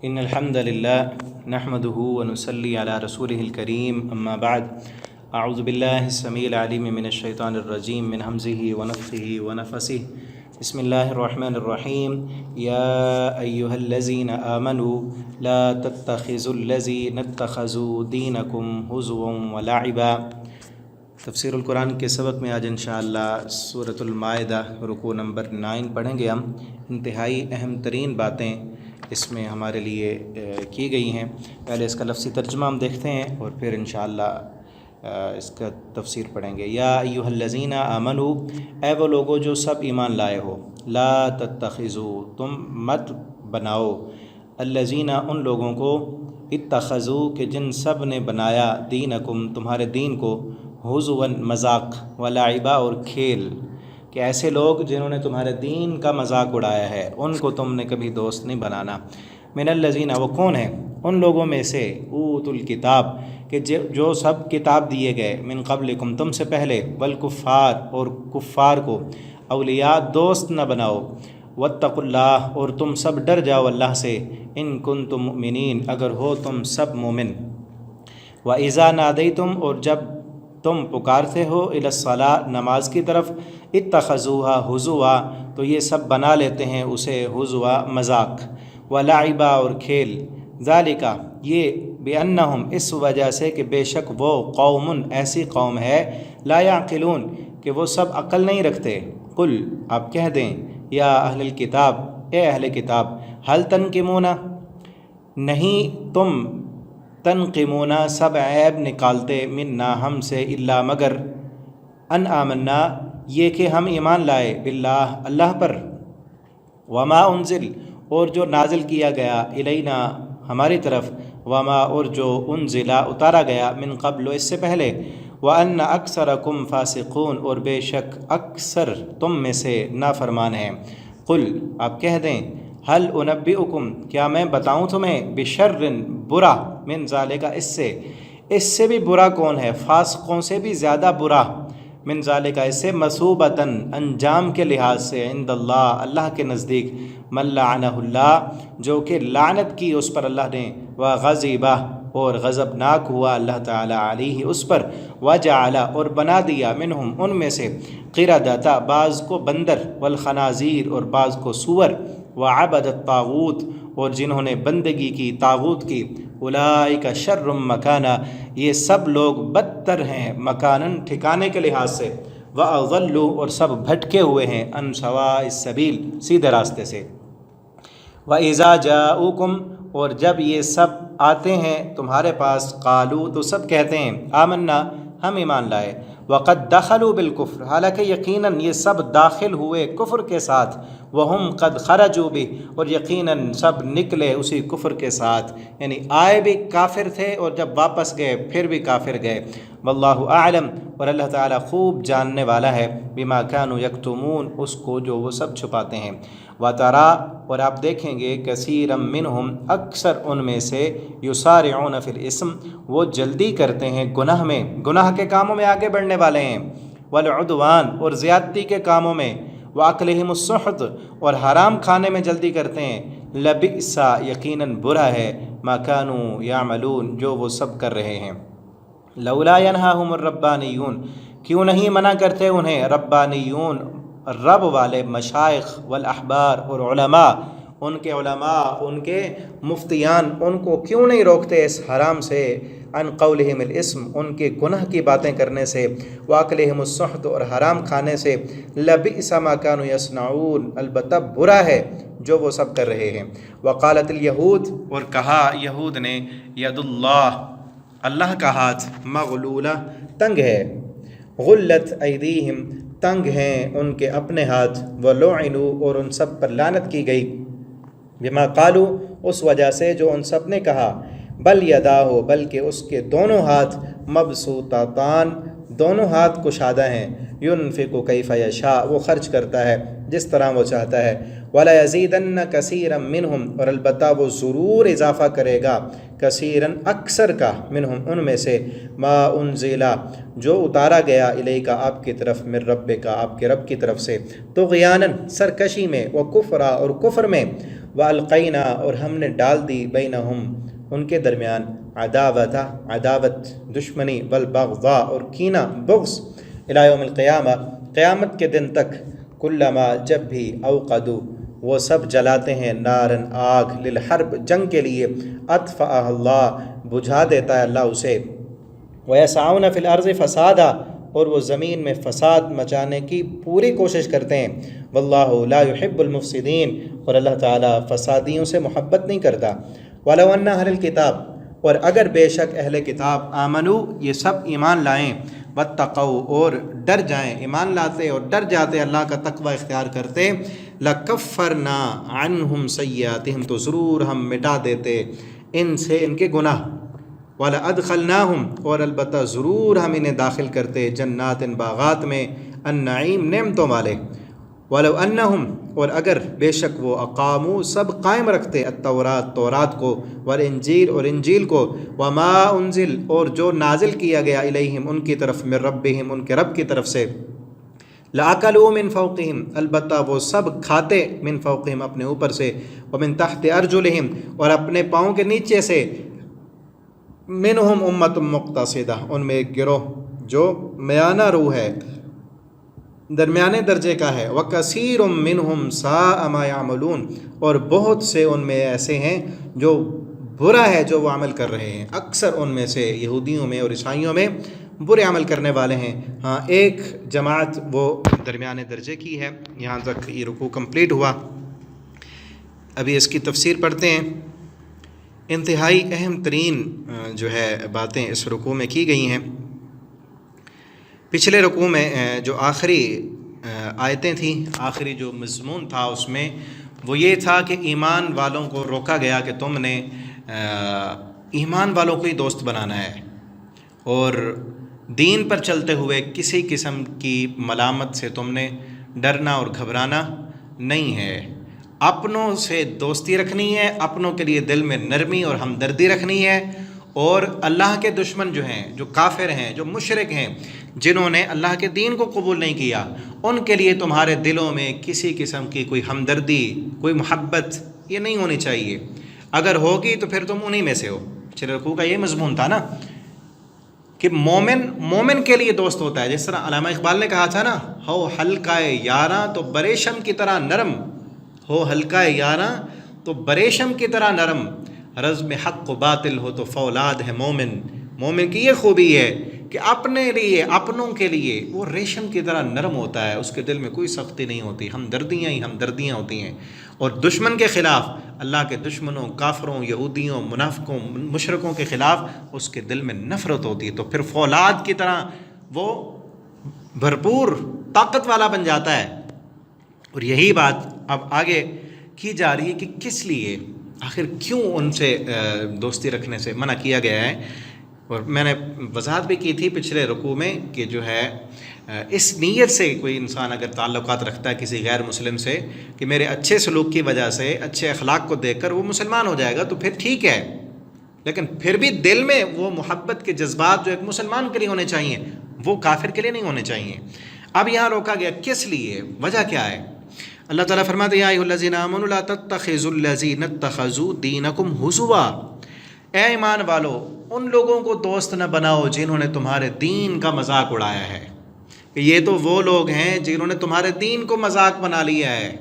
إن الحمد لله نحمده ونصلي على رسوله الكريم أما بعد أعوذ بالله السميع العليم من الشيطان الرجيم من همزه ونفخه ونفسه بسم الله الرحمن الرحيم يا أيها الذين آمنوا لا تتخذوا الذين اتخذوا دينكم هزوا ولعبا۔ تفسیر القرآن کے سبق میں آج انشاءاللہ سورۃ المائدہ رکوع نمبر 9 پڑھیں گے ہم۔ انتہائی اہم ترین باتیں اس میں ہمارے لیے کی گئی ہیں۔ پہلے اس کا لفظی ترجمہ ہم دیکھتے ہیں اور پھر انشاءاللہ اس کا تفسیر پڑھیں گے۔ یا ایھا الذین آمنوا، اے وہ لوگو جو سب ایمان لائے ہو، لا تتخذوا، تم مت بناؤ، الذین ان لوگوں کو، اتخذوا کہ جن سب نے بنایا، دینکم تمہارے دین کو، ہزوا مذاق، ولعبا اور کھیل، کہ ایسے لوگ جنہوں نے تمہارے دین کا مذاق اڑایا ہے ان کو تم نے کبھی دوست نہیں بنانا۔ من الذین، وہ کون ہیں؟ ان لوگوں میں سے، اوتوا الکتاب، کہ جو سب کتاب دیے گئے، من قبلکم تم سے پہلے، والکفار اور کفار کو، اولیاء دوست نہ بناؤ، واتقوا اللہ اور تم سب ڈر جاؤ اللہ سے، ان کنتم مؤمنین اگر ہو تم سب مومن۔ وَإِذَا نَادَيْتُمْ اور جب تم پکارتے ہو، الی الصلاۃ نماز کی طرف، اتخذوها ہزوا تو یہ سب بنا لیتے ہیں اسے ہزوا مذاق، ولعبا اور کھیل، ذالک یہ، بانہم اس وجہ سے کہ بے شک وہ، قوم ایسی قوم ہے، لا یعقلون کہ وہ سب عقل نہیں رکھتے۔ قل آپ کہہ دیں، یا اہل الکتاب اے اہل کتاب، حل تنقمون نہیں تم، تنقمون سب عیب نکالتے، منا ہم سے، الا مگر، ان آمنا یہ کہ ہم ایمان لائے، باللہ اللہ پر، وما انزل اور جو نازل کیا گیا، الینا ہماری طرف، وما اور جو انزلا اتارا گیا، من قبل اس سے پہلے، وان اکثرکم فاسقون اور بے شک اکثر تم میں سے نافرمان ہیں۔ قل آپ کہہ دیں، حل انبئکم کیا میں بتاؤں تمہیں، بشر برا، من ذالک اس سے بھی برا کون ہے، فاسقوں سے بھی زیادہ برا، من ذالک اس سے، مثوبتاً انجام کے لحاظ سے، عند اللہ اللہ کے نزدیک، من لعنہ اللہ جو کہ لعنت کی اس پر اللہ نے، وغضبہ اور غضبناک ہوا اللہ تعالیٰ علیہ اس پر، وجعل اور بنا دیا، منہم ان میں سے، قردۃ بعض کو بندر، والخنازیر اور بعض کو سور، وعبد الطاغوت اور جنہوں نے بندگی کی طاغوت کی، اولئک شر مکانا یہ سب لوگ بدتر ہیں، مکانن ٹھکانے کے لحاظ سے، واضل اور سب بھٹکے ہوئے ہیں، عن سواء السبیل سیدھے راستے سے۔ واذا جاؤکم اور جب یہ سب آتے ہیں تمہارے پاس، قالوا تو سب کہتے ہیں، آمنا ہم ایمان لائے، وقد دخلوا بالکفر حالانکہ یقیناً یہ سب داخل ہوئے کفر کے ساتھ، وہم قد خرجوا بہ اور یقیناً سب نکلے اسی کفر کے ساتھ، یعنی آئے بھی کافر تھے اور جب واپس گئے پھر بھی کافر گئے۔ واللہ اعلم اور اللہ تعالیٰ خوب جاننے والا ہے، بما كانوا یکتمون اس کو جو وہ سب چھپاتے ہیں۔ وترا اور آپ دیکھیں گے، کثیرا منہم اکثر ان میں سے، یسارعون فی الاسم وہ جلدی کرتے ہیں گناہ میں، گناہ کے کاموں میں آگے بڑھنے والے ہیں، والعدوان اور زیادتی کے کاموں میں، واکلہم السحت اور حرام کھانے میں جلدی کرتے ہیں، لبئس یقیناً برا ہے، ما كانوا یعملون جو وہ سب کر رہے ہیں۔ لولا ینہاہم الربانیون کیوں نہیں منع کرتے انہیں ربانیون رب والے، مشائخ، والاحبار اور علماء ان کے علماء ان کے مفتیان ان کو کیوں نہیں روکتے اس حرام سے، عن قولہم الاسم ان کے گناہ کی باتیں کرنے سے، واکلہم السحت اور حرام کھانے سے، لبئس ما كانوا یصنعون البتہ برا ہے جو وہ سب کر رہے ہیں۔ وقالت الیہود اور کہا یہود نے، ید اللہ اللہ کا ہاتھ، مغلولہ تنگ ہے، غلت ایدیہم تنگ ہیں ان کے اپنے ہاتھ، ولعنوا اور ان سب پر لعنت کی گئی، بما قالوا اس وجہ سے جو ان سب نے کہا، بل یداہ بلکہ اس کے دونوں ہاتھ، مبسوطتان دونوں ہاتھ کشادہ ہیں، ینفق کیف یشاء وہ خرچ کرتا ہے جس طرح وہ چاہتا ہے، وَلَيَزِيدَنَّ كَثِيرًا مِّنْهُمْ اور البتہ وہ ضرور اضافہ کرے گا، کثیراً اکثر کا، منہم ان میں سے، ما انزلا جو اتارا گیا، الیک آپ کی طرف، من ربک آپ کے رب کی طرف سے، طغیاناً سرکشی میں، وکفرا اور کفر میں، وَأَلْقَيْنَا اور ہم نے ڈال دی بینہم ان کے درمیان عداوت دشمنی والبغضاء اور کینہ بغض الی یوم القیامہ قیامت کے دن تک کلما جب بھی اوقدو وہ سب جلاتے ہیں نارن آگ للحرب جنگ کے لیے اطفأ اللہ بجھا دیتا ہے اللہ اسے وَيَسْعَوْنَ فِي الْأَرْضِ فَسَادًا اور وہ زمین میں فساد مچانے کی پوری کوشش کرتے ہیں واللہ لا يحب المفسدین اور اللہ تعالیٰ فسادیوں سے محبت نہیں کرتا وَلَوْ أَنَّ أَهْلَ الْكِتَابِ اور اگر بے شک اہل کتاب آمنو یہ سب ایمان لائیں واتقوا اور ڈر جائیں ایمان لاتے اور ڈر جاتے اللہ کا تقوی اختیار کرتے لَكَفَّرْنَا عَنْهُمْ سَيِّئَاتِهِمْ تو ضرور ہم مٹا دیتے ان سے ان کے گناہ وَلَأَدْخَلْنَاهُمْ اور البتہ ضرور ہم انہیں داخل کرتے جنات باغات میں النعیم نعمتوں والے وَلَوْ أَنَّهُمْ اور اگر بے شک وہ اقاموا سب قائم رکھتے تورات کو والانجیل اور انجیل کو وَمَا أُنزِل اور جو نازل کیا گیا الیہم ان کی طرف من ربہم ان کے رب کی طرف سے لَأَكَلُوا مِن فَوْقِهِمْ البتہ وہ سب کھاتے من فوقہم اپنے اوپر سے ومن تحت أرجلہم اور اپنے پاؤں کے نیچے سے منہم امت مقتصدہ ان میں ایک گروہ جو میانہ روح ہے درمیانے درجے کا ہے وَكَثِيرٌ مِّنْهُمْ سَاءَ مَا يَعْمَلُونَ اور بہت سے ان میں ایسے ہیں جو برا ہے جو وہ عمل کر رہے ہیں اکثر ان میں سے یہودیوں میں اور عیسائیوں میں برے عمل کرنے والے ہیں ہاں ایک جماعت وہ درمیانے درجے کی ہے یہاں تک یہ رکوع کمپلیٹ ہوا ابھی اس کی تفسیر پڑھتے ہیں انتہائی اہم ترین جو ہے باتیں اس رکوع میں کی گئی ہیں پچھلے رکوع میں جو آخری آیتیں تھیں آخری جو مضمون تھا اس میں وہ یہ تھا کہ ایمان والوں کو روکا گیا کہ تم نے ایمان والوں کو ہی دوست بنانا ہے اور دین پر چلتے ہوئے کسی قسم کی ملامت سے تم نے ڈرنا اور گھبرانا نہیں ہے اپنوں سے دوستی رکھنی ہے اپنوں کے لیے دل میں نرمی اور ہمدردی رکھنی ہے اور اللہ کے دشمن جو ہیں جو کافر ہیں جو مشرک ہیں جنہوں نے اللہ کے دین کو قبول نہیں کیا ان کے لیے تمہارے دلوں میں کسی قسم کی کوئی ہمدردی کوئی محبت یہ نہیں ہونی چاہیے اگر ہوگی تو پھر تم انہی میں سے ہو پچھلے رکوع کا یہ مضمون تھا نا کہ مومن کے لیے دوست ہوتا ہے جس طرح علامہ اقبال نے کہا تھا نا ہو حلقہ یاراں تو بریشم کی طرح نرم ہو حلقہ یاراں تو بریشم کی طرح نرم رزم حق و باطل ہو تو فولاد ہے مومن کی یہ خوبی ہے کہ اپنے لیے اپنوں کے لیے وہ ریشم کی طرح نرم ہوتا ہے اس کے دل میں کوئی سختی نہیں ہوتی ہمدردیاں ہی ہمدردیاں ہوتی ہیں اور دشمن کے خلاف اللہ کے دشمنوں کافروں یہودیوں منافقوں مشرکوں کے خلاف اس کے دل میں نفرت ہوتی ہے تو پھر فولاد کی طرح وہ بھرپور طاقت والا بن جاتا ہے اور یہی بات اب آگے کی جا رہی ہے کہ کس لیے آخر کیوں ان سے دوستی رکھنے سے منع کیا گیا ہے اور میں نے وضاحت بھی کی تھی پچھلے رکوع میں کہ جو ہے اس نیت سے کوئی انسان اگر تعلقات رکھتا ہے کسی غیر مسلم سے کہ میرے اچھے سلوک کی وجہ سے اچھے اخلاق کو دیکھ کر وہ مسلمان ہو جائے گا تو پھر ٹھیک ہے لیکن پھر بھی دل میں وہ محبت کے جذبات جو ایک مسلمان کے لیے ہونے چاہیے وہ کافر کے لیے نہیں ہونے چاہیے اب یہاں روکا گیا کس لیے وجہ کیا ہے اللہ تعالیٰ فرماتے ہیں یا ایھا الذین آمنوا لا تتخذوا الذین اتخذوا دینکم ہزوا اے ایمان والو ان لوگوں کو دوست نہ بناؤ جنہوں نے تمہارے دین کا مذاق اڑایا ہے کہ یہ تو وہ لوگ ہیں جنہوں نے تمہارے دین کو مذاق بنا لیا ہے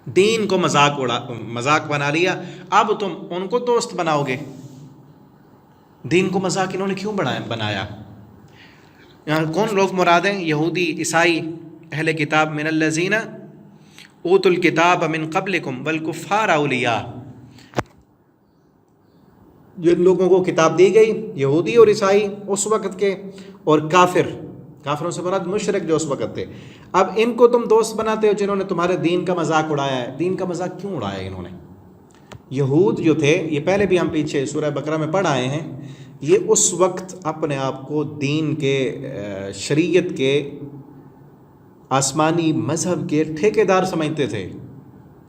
دین کو مذاق بنا لیا اب تم ان کو دوست بناؤ گے دین کو مذاق انہوں نے کیوں بنایا یہاں کون لوگ مراد ہیں یہودی عیسائی اہل کتاب من الذین اوتوا الکتاب من قبلکم والکفار اولیاء جن لوگوں کو کتاب دی گئی یہودی اور عیسائی اس وقت کے اور کافروں سے مراد مشرک جو اس وقت تھے اب ان کو تم دوست بناتے ہو جنہوں نے تمہارے دین کا مذاق اڑایا ہے دین کا مذاق کیوں اڑایا انہوں نے یہود جو تھے یہ پہلے بھی ہم پیچھے سورہ بقرہ میں پڑھ آئے ہیں یہ اس وقت اپنے آپ کو دین کے شریعت کے آسمانی مذہب کے ٹھیکیدار سمجھتے تھے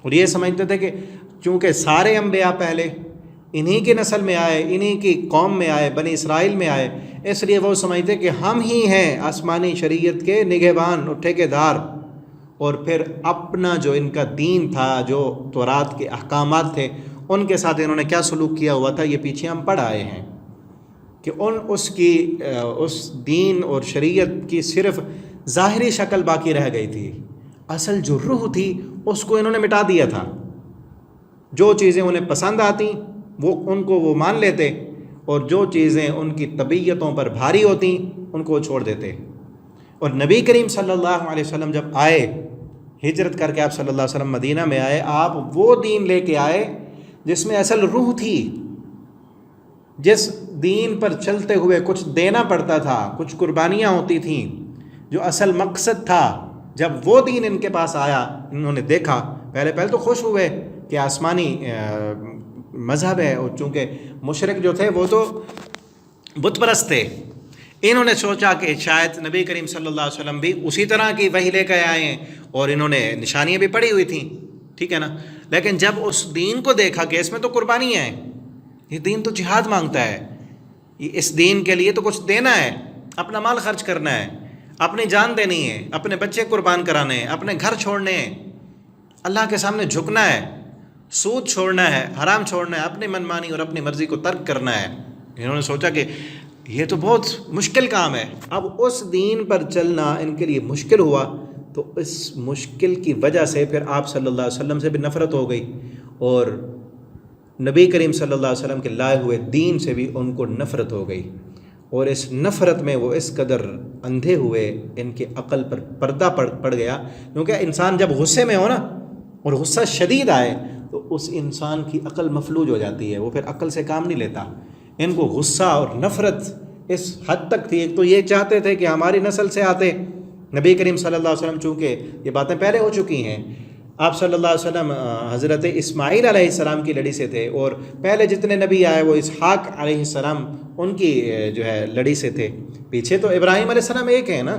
اور یہ سمجھتے تھے کہ چونکہ سارے انبیاء پہلے انہی کی نسل میں آئے انہی کی قوم میں آئے بنی اسرائیل میں آئے اس لیے وہ سمجھتے کہ ہم ہی ہیں آسمانی شریعت کے نگہبان اور ٹھیکیدار اور پھر اپنا جو ان کا دین تھا، جو تورات کے احکامات تھے، ان کے ساتھ انہوں نے کیا سلوک کیا ہوا تھا، یہ پیچھے ہم پڑھ آئے ہیں کہ اس دین اور شریعت کی صرف ظاہری شکل باقی رہ گئی تھی، اصل جو روح تھی اس کو انہوں نے مٹا دیا تھا۔ جو چیزیں انہیں پسند آتی وہ مان لیتے، اور جو چیزیں ان کی طبیعتوں پر بھاری ہوتی ان کو چھوڑ دیتے۔ اور نبی کریم صلی اللہ علیہ وسلم جب آئے، ہجرت کر کے آپ صلی اللہ علیہ وسلم مدینہ میں آئے، آپ وہ دین لے کے آئے جس میں اصل روح تھی، جس دین پر چلتے ہوئے کچھ دینا پڑتا تھا، کچھ قربانیاں ہوتی تھیں، جو اصل مقصد تھا۔ جب وہ دین ان کے پاس آیا، انہوں نے دیکھا، پہلے تو خوش ہوئے کہ آسمانی مذہب ہے، اور چونکہ مشرک جو تھے وہ تو بت پرست تھے، انہوں نے سوچا کہ شاید نبی کریم صلی اللہ علیہ وسلم بھی اسی طرح کی وحی لے کے آئے ہیں، اور انہوں نے نشانیاں بھی پڑھی ہوئی تھیں، ٹھیک ہے نا۔ لیکن جب اس دین کو دیکھا کہ اس میں تو قربانیاں ہیں، یہ دین تو جہاد مانگتا ہے، اس دین کے لیے تو کچھ دینا ہے، اپنا مال خرچ کرنا ہے، اپنی جان دینی ہے، اپنے بچے قربان کرانے ہیں، اپنے گھر چھوڑنے ہیں، اللہ کے سامنے جھکنا ہے، سود چھوڑنا ہے، حرام چھوڑنا ہے، اپنی منمانی اور اپنی مرضی کو ترک کرنا ہے۔ انہوں نے سوچا کہ یہ تو بہت مشکل کام ہے، اب اس دین پر چلنا ان کے لیے مشکل ہوا، تو اس مشکل کی وجہ سے پھر آپ صلی اللہ علیہ وسلم سے بھی نفرت ہو گئی، اور نبی کریم صلی اللہ علیہ وسلم کے لائے ہوئے دین سے بھی ان کو نفرت ہو گئی، اور اس نفرت میں وہ اس قدر اندھے ہوئے، ان کی عقل پر پردہ پڑ گیا، کیونکہ انسان جب غصے میں ہو نا، اور غصہ شدید آئے، تو اس انسان کی عقل مفلوج ہو جاتی ہے، وہ پھر عقل سے کام نہیں لیتا۔ ان کو غصہ اور نفرت اس حد تک تھی، ایک تو یہ چاہتے تھے کہ ہماری نسل سے آتے نبی کریم صلی اللہ علیہ وسلم، چونکہ یہ باتیں پہلے ہو چکی ہیں، آپ صلی اللہ علیہ وسلم حضرت اسماعیل علیہ السلام کی لڑی سے تھے، اور پہلے جتنے نبی آئے وہ اسحاق علیہ السلام ان کی جو ہے لڑی سے تھے، پیچھے تو ابراہیم علیہ السلام ایک ہیں نا۔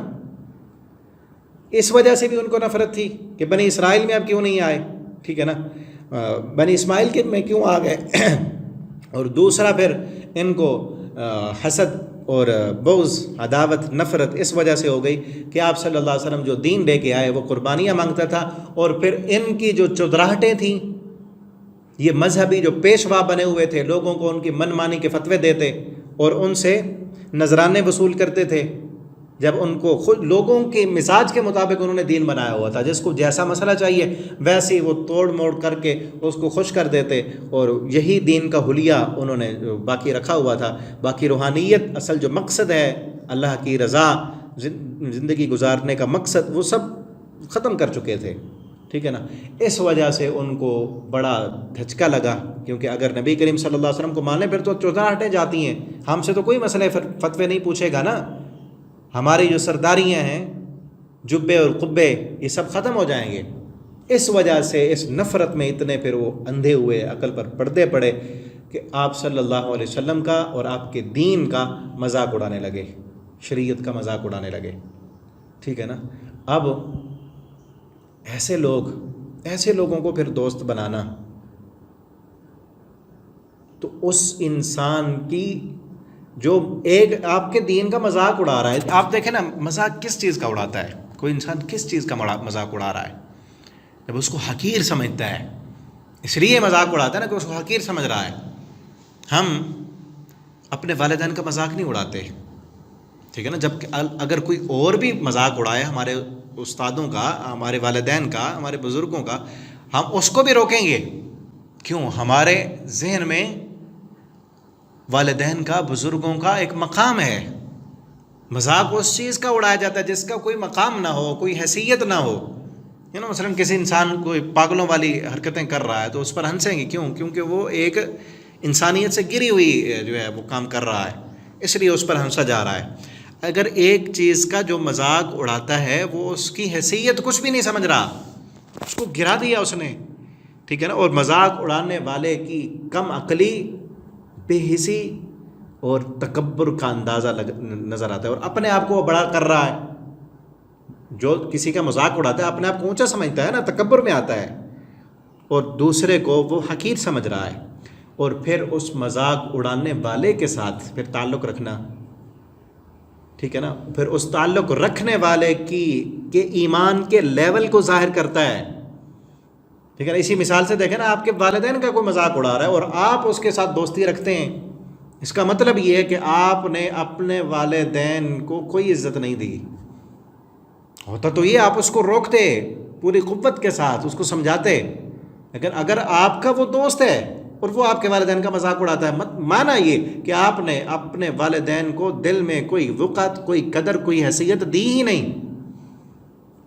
اس وجہ سے بھی ان کو نفرت تھی کہ بنی اسرائیل میں اب کیوں نہیں آئے، ٹھیک ہے نا، بنی اسماعیل کے میں کیوں آ گئے۔ اور دوسرا پھر ان کو حسد اور بغض، عداوت، نفرت اس وجہ سے ہو گئی کہ آپ صلی اللہ علیہ وسلم جو دین لے کے آئے وہ قربانیاں مانگتا تھا، اور پھر ان کی جو چودراہٹیں تھیں، یہ مذہبی جو پیشوا بنے ہوئے تھے، لوگوں کو ان کی من مانی کے فتوے دیتے اور ان سے نذرانے وصول کرتے تھے، جب ان کو خود لوگوں کے مزاج کے مطابق انہوں نے دین بنایا ہوا تھا، جس کو جیسا مسئلہ چاہیے ویسے ہی وہ توڑ موڑ کر کے اس کو خوش کر دیتے، اور یہی دین کا حلیہ انہوں نے باقی رکھا ہوا تھا۔ باقی روحانیت، اصل جو مقصد ہے اللہ کی رضا، زندگی گزارنے کا مقصد، وہ سب ختم کر چکے تھے، ٹھیک ہے نا۔ اس وجہ سے ان کو بڑا دھچکا لگا، کیونکہ اگر نبی کریم صلی اللہ علیہ وسلم کو مانے پھر تو چودراہٹیں جاتی ہیں، ہم سے تو کوئی مسئلہ فتوے نہیں پوچھے گا نا، ہماری جو سرداریاں ہیں، جبے اور قبے، یہ سب ختم ہو جائیں گے۔ اس وجہ سے اس نفرت میں اتنے پھر وہ اندھے ہوئے، عقل پر پردے پڑے کہ آپ صلی اللہ علیہ وسلم کا اور آپ کے دین کا مذاق اڑانے لگے، شریعت کا مذاق اڑانے لگے، ٹھیک ہے نا۔ اب ایسے لوگوں کو پھر دوست بنانا، تو اس انسان کی جو ایک آپ کے دین کا مذاق اڑا رہا ہے، آپ دیکھیں نا مذاق کس چیز کا اڑاتا ہے، کوئی انسان کس چیز کا مذاق اڑا رہا ہے، جب اس کو حقیر سمجھتا ہے، اس لیے مذاق اڑاتا ہے نا کہ اس کو حقیر سمجھ رہا ہے۔ ہم اپنے والدین کا مذاق نہیں اڑاتے، ٹھیک ہے نا، جب اگر کوئی اور بھی مذاق اڑائے ہمارے استادوں کا، ہمارے والدین کا، ہمارے بزرگوں کا، ہم اس کو بھی روکیں گے، کیوں؟ ہمارے ذہن میں والدین کا، بزرگوں کا ایک مقام ہے۔ مذاق اس چیز کا اڑایا جاتا ہے جس کا کوئی مقام نہ ہو، کوئی حیثیت نہ ہو، مثلا کسی انسان کوئی پاگلوں والی حرکتیں کر رہا ہے تو اس پر ہنسیں گے، کیوں؟ کیونکہ وہ ایک انسانیت سے گری ہوئی جو ہے وہ کام کر رہا ہے، اس لیے اس پر ہنسا جا رہا ہے۔ اگر ایک چیز کا جو مذاق اڑاتا ہے وہ اس کی حیثیت کچھ بھی نہیں سمجھ رہا، اس کو گرا دیا اس نے، ٹھیک ہے نا۔ اور مذاق اڑانے والے کی کم عقلی، بے حسی اور تکبر کا اندازہ نظر آتا ہے، اور اپنے آپ کو بڑا کر رہا ہے۔ جو کسی کا مذاق اڑاتا ہے اپنے آپ کو اونچا سمجھتا ہے نا، تکبر میں آتا ہے، اور دوسرے کو وہ حقیر سمجھ رہا ہے، اور پھر اس مذاق اڑانے والے کے ساتھ پھر تعلق رکھنا، ٹھیک ہے نا. پھر اس تعلق رکھنے والے کے ایمان کے لیول کو ظاہر کرتا ہے. ٹھیک ہے نا. اسی مثال سے دیکھیں نا, آپ کے والدین کا کوئی مذاق اڑا رہا ہے اور آپ اس کے ساتھ دوستی رکھتے ہیں, اس کا مطلب یہ ہے کہ آپ نے اپنے والدین کو کوئی عزت نہیں دی. ہوتا تو یہ آپ اس کو روکتے پوری قوت کے ساتھ, اس کو سمجھاتے. لیکن اگر آپ کا وہ دوست ہے اور وہ آپ کے والدین کا مذاق اڑاتا ہے, مانا یہ کہ آپ نے اپنے والدین کو دل میں کوئی وقت, کوئی قدر, کوئی حیثیت دی ہی نہیں.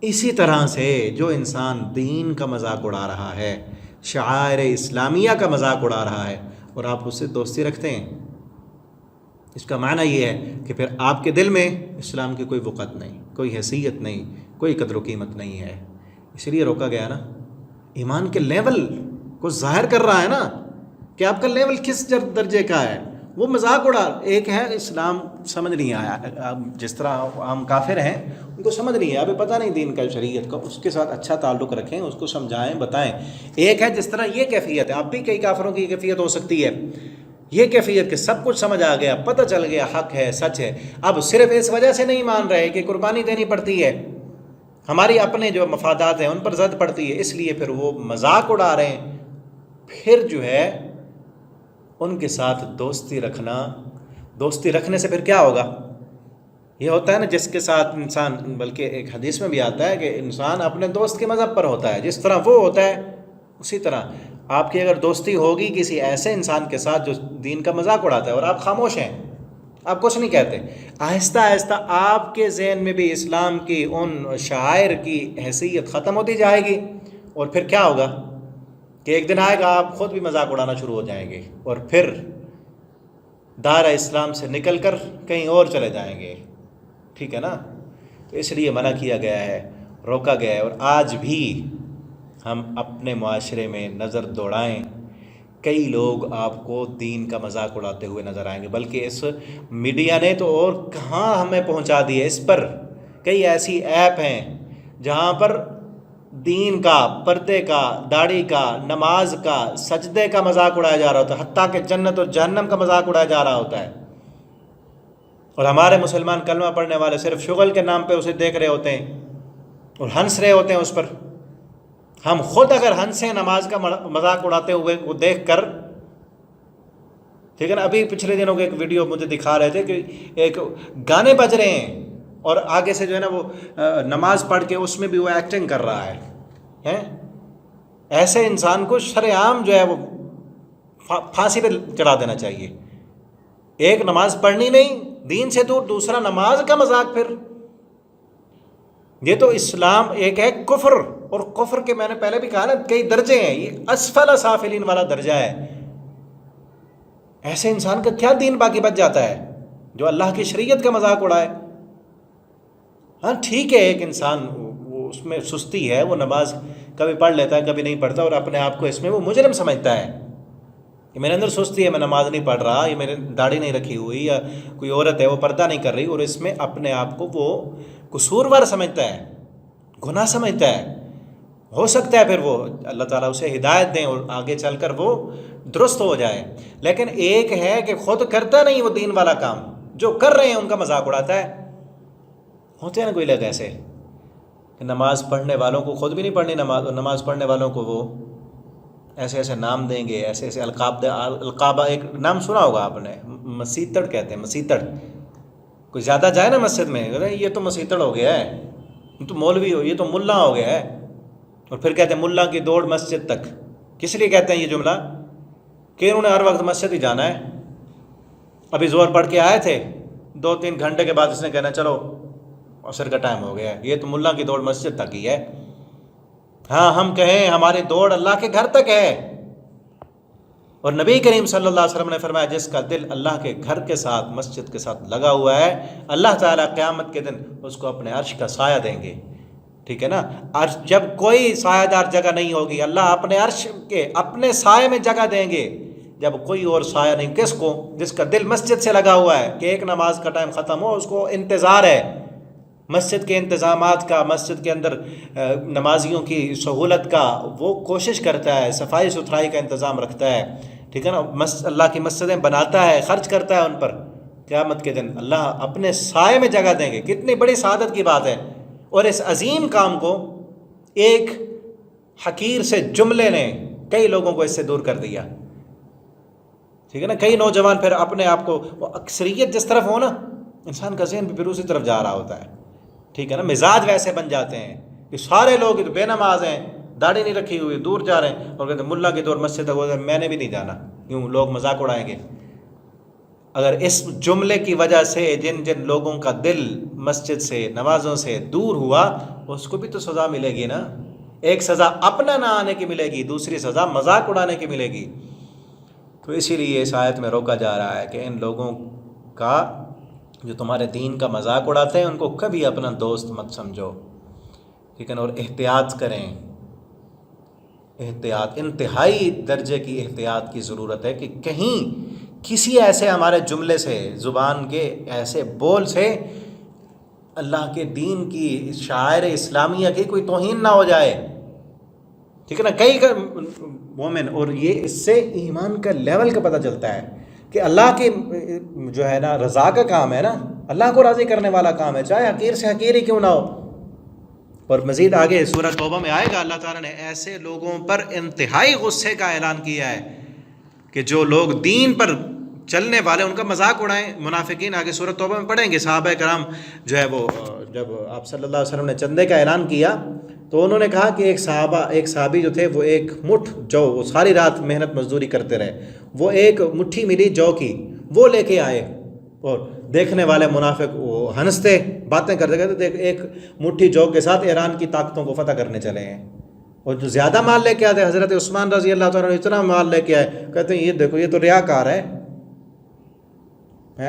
اسی طرح سے جو انسان دین کا مذاق اڑا رہا ہے, شعائر اسلامیہ کا مذاق اڑا رہا ہے, اور آپ اس سے دوستی رکھتے ہیں, اس کا معنی یہ ہے کہ پھر آپ کے دل میں اسلام کی کوئی وقت نہیں, کوئی حیثیت نہیں, کوئی قدر و قیمت نہیں ہے. اس لیے روکا گیا نا. ایمان کے لیول کو ظاہر کر رہا ہے نا کہ آپ کا لیول کس درجے کا ہے. وہ مذاق اڑا, ایک ہے اسلام سمجھ نہیں آیا, جس طرح عام کافر ہیں ان کو سمجھ نہیں ہے, ابھی پتہ نہیں دین کا, شریعت کا, اس کے ساتھ اچھا تعلق رکھیں, اس کو سمجھائیں, بتائیں. ایک ہے جس طرح یہ کیفیت ہے, اب بھی کئی کافروں کی کیفیت ہو سکتی ہے, یہ کیفیت کہ سب کچھ سمجھ آ گیا, پتہ چل گیا حق ہے, سچ ہے, اب صرف اس وجہ سے نہیں مان رہے کہ قربانی دینی پڑتی ہے, ہماری اپنے جو مفادات ہیں ان پر زد پڑتی ہے, اس لیے پھر وہ مذاق اڑا رہے ہیں. پھر جو ہے ان کے ساتھ دوستی رکھنا, دوستی رکھنے سے پھر کیا ہوگا؟ یہ ہوتا ہے نا جس کے ساتھ انسان, بلکہ ایک حدیث میں بھی آتا ہے کہ انسان اپنے دوست کے مذہب پر ہوتا ہے, جس طرح وہ ہوتا ہے اسی طرح آپ کی اگر دوستی ہوگی کسی ایسے انسان کے ساتھ جو دین کا مذاق اڑاتا ہے اور آپ خاموش ہیں, آپ کچھ نہیں کہتے, آہستہ آہستہ آپ کے ذہن میں بھی اسلام کی ان شعائر کی حیثیت ختم ہوتی جائے گی. اور پھر کیا ہوگا کہ ایک دن آئے گا آپ خود بھی مذاق اڑانا شروع ہو جائیں گے, اور پھر دائرہ اسلام سے نکل کر کہیں اور چلے جائیں گے. ٹھیک ہے نا. تو اس لیے منع کیا گیا ہے, روکا گیا ہے. اور آج بھی ہم اپنے معاشرے میں نظر دوڑائیں, کئی لوگ آپ کو دین کا مذاق اڑاتے ہوئے نظر آئیں گے, بلکہ اس میڈیا نے تو اور کہاں ہمیں پہنچا دی ہے. اس پر کئی ایسی ایپ ہیں جہاں پر دین کا, پردے کا, داڑھی کا, نماز کا, سجدے کا مذاق اڑایا جا رہا ہوتا ہے, حتیٰ کہ جنت اور جہنم کا مذاق اڑایا جا رہا ہوتا ہے. اور ہمارے مسلمان کلمہ پڑھنے والے صرف شغل کے نام پہ اسے دیکھ رہے ہوتے ہیں اور ہنس رہے ہوتے ہیں اس پر. ہم خود اگر ہنسیں نماز کا مذاق اڑاتے ہوئے وہ دیکھ کر, ٹھیک ہے نا. ابھی پچھلے دنوں کے ایک ویڈیو مجھے دکھا رہے تھے کہ ایک گانے بج رہے ہیں اور آگے سے جو ہے نا وہ نماز پڑھ کے اس میں بھی وہ ایکٹنگ کر رہا ہے. ایسے انسان کو شرعام جو ہے وہ پھانسی پہ چڑھا دینا چاہیے. ایک نماز پڑھنی نہیں, دین سے دور, دوسرا نماز کا مذاق. پھر یہ تو اسلام ایک ہے کفر, اور کفر کے میں نے پہلے بھی کہا نا کئی درجے ہیں, یہ اسفل سافلین والا درجہ ہے. ایسے انسان کا کیا دین باقی بچ جاتا ہے جو اللہ کی شریعت کا مذاق اڑائے. ہاں ٹھیک ہے, ایک انسان وہ اس میں سستی ہے, وہ نماز کبھی پڑھ لیتا ہے کبھی نہیں پڑھتا, اور اپنے آپ کو اس میں وہ مجرم سمجھتا ہے کہ میرے اندر سستی ہے, میں نماز نہیں پڑھ رہا, یہ میرے داڑھی نہیں رکھی ہوئی, یا کوئی عورت ہے وہ پردہ نہیں کر رہی, اور اس میں اپنے آپ کو وہ قصوروار سمجھتا ہے, گناہ سمجھتا ہے. ہو سکتا ہے پھر وہ اللہ تعالیٰ اسے ہدایت دیں اور آگے چل کر وہ درست ہو جائے. لیکن ایک ہے کہ خود کرتا نہیں وہ دین والا کام, جو کر رہے ہیں ان کا مذاق اڑاتا ہے. ہوتے ہیں نا کوئی لوگ ایسے کہ نماز پڑھنے والوں کو خود بھی نہیں پڑھنی نماز, اور نماز پڑھنے والوں کو وہ ایسے ایسے نام دیں گے, ایسے ایسے القابہ. ایک نام سنا ہوگا آپ نے, مسیتڑ کہتے ہیں, مسیتڑ. کوئی زیادہ جائے نا مسجد میں, یہ تو مسیتڑ ہو گیا ہے, یہ تو مولوی ہو, یہ تو ملا ہو گیا ہے. اور پھر کہتے ہیں ملا کی دوڑ مسجد تک. کس لیے کہتے ہیں یہ جملہ؟ کہ انہوں نے ہر وقت مسجد ہی جانا ہے. ابھی زور پڑھ کے آئے تھے, 2-3 گھنٹے کے بعد اس نے کہنا چلو عصر کا ٹائم ہو گیا ہے, یہ تو ملا کی دوڑ مسجد تک ہی ہے. ہاں ہم کہیں ہماری دوڑ اللہ کے گھر تک ہے. اور نبی کریم صلی اللہ علیہ وسلم نے فرمایا جس کا دل اللہ کے گھر کے ساتھ, مسجد کے ساتھ لگا ہوا ہے, اللہ تعالیٰ قیامت کے دن اس کو اپنے عرش کا سایہ دیں گے. ٹھیک ہے نا. عرش جب کوئی سایہ دار جگہ نہیں ہوگی, اللہ اپنے عرش کے اپنے سائے میں جگہ دیں گے. جب کوئی اور سایہ نہیں, کس کو؟ جس کا دل مسجد سے لگا ہوا ہے, کہ ایک نماز کا ٹائم ختم ہو, اس کو انتظار ہے مسجد کے انتظامات کا, مسجد کے اندر نمازیوں کی سہولت کا, وہ کوشش کرتا ہے, صفائی ستھرائی کا انتظام رکھتا ہے. ٹھیک ہے نا. اللہ کی مسجدیں بناتا ہے, خرچ کرتا ہے ان پر. قیامت کے دن اللہ اپنے سائے میں جگہ دیں گے. کتنی بڑی سعادت کی بات ہے. اور اس عظیم کام کو ایک حقیر سے جملے نے کئی لوگوں کو اس سے دور کر دیا. ٹھیک ہے نا. کئی نوجوان پھر اپنے آپ کو، اکثریت جس طرف ہو نا، انسان کا ذہن بھی پھر اسی طرف جا رہا ہوتا ہے. ٹھیک ہے نا. مزاج ویسے بن جاتے ہیں کہ سارے لوگ بے نماز ہیں، داڑھی نہیں رکھی ہوئی، دور جا رہے ہیں، اور کہتے ہیں ملا کی دور مسجد تک ہوتا ہے، میں نے بھی نہیں جانا، کیوں لوگ مذاق اڑائیں گے. اگر اس جملے کی وجہ سے جن جن لوگوں کا دل مسجد سے، نمازوں سے دور ہوا، اس کو بھی تو سزا ملے گی نا. ایک سزا اپنا نہ آنے کی ملے گی، دوسری سزا مذاق اڑانے کی ملے گی. تو اسی لیے اس آیت میں روکا جا رہا ہے کہ ان لوگوں کا جو تمہارے دین کا مذاق اڑاتے ہیں ان کو کبھی اپنا دوست مت سمجھو. ٹھیک ہے نا. اور احتیاط کریں، احتیاط، انتہائی درجے کی احتیاط کی ضرورت ہے کہ کہیں کسی ایسے ہمارے جملے سے، زبان کے ایسے بول سے اللہ کے دین کی، شعائر اسلامیہ کی کوئی توہین نہ ہو جائے. ٹھیک ہے نا. کئی مومن، اور یہ اس سے ایمان کا لیول کا پتہ چلتا ہے کہ اللہ کی جو ہے نا رضا کا کام ہے نا، اللہ کو راضی کرنے والا کام ہے، چاہے حقیر سے حقیر ہی کیوں نہ ہو. اور مزید آگے سورہ توبہ میں آئے گا، اللہ تعالیٰ نے ایسے لوگوں پر انتہائی غصے کا اعلان کیا ہے کہ جو لوگ دین پر چلنے والے ان کا مذاق اڑائیں. منافقین آگے سورہ توبہ میں پڑھیں گے. صحابہ کرام جو ہے وہ جب آپ صلی اللہ علیہ وسلم نے چندے کا اعلان کیا تو انہوں نے کہا کہ ایک صحابی جو تھے وہ ایک مٹھ جو، وہ ساری رات محنت مزدوری کرتے رہے، وہ ایک مٹھی ملی جو کی وہ لے کے آئے. اور دیکھنے والے منافق وہ ہنستے، باتیں کرتے کہتے ایک مٹھی جو کے ساتھ ایران کی طاقتوں کو فتح کرنے چلے ہیں. اور جو زیادہ مال لے کے آتے، حضرت عثمان رضی اللہ تعالیٰ اتنا مال لے کے آئے، کہتے ہیں یہ دیکھو یہ تو ریاکار ہے.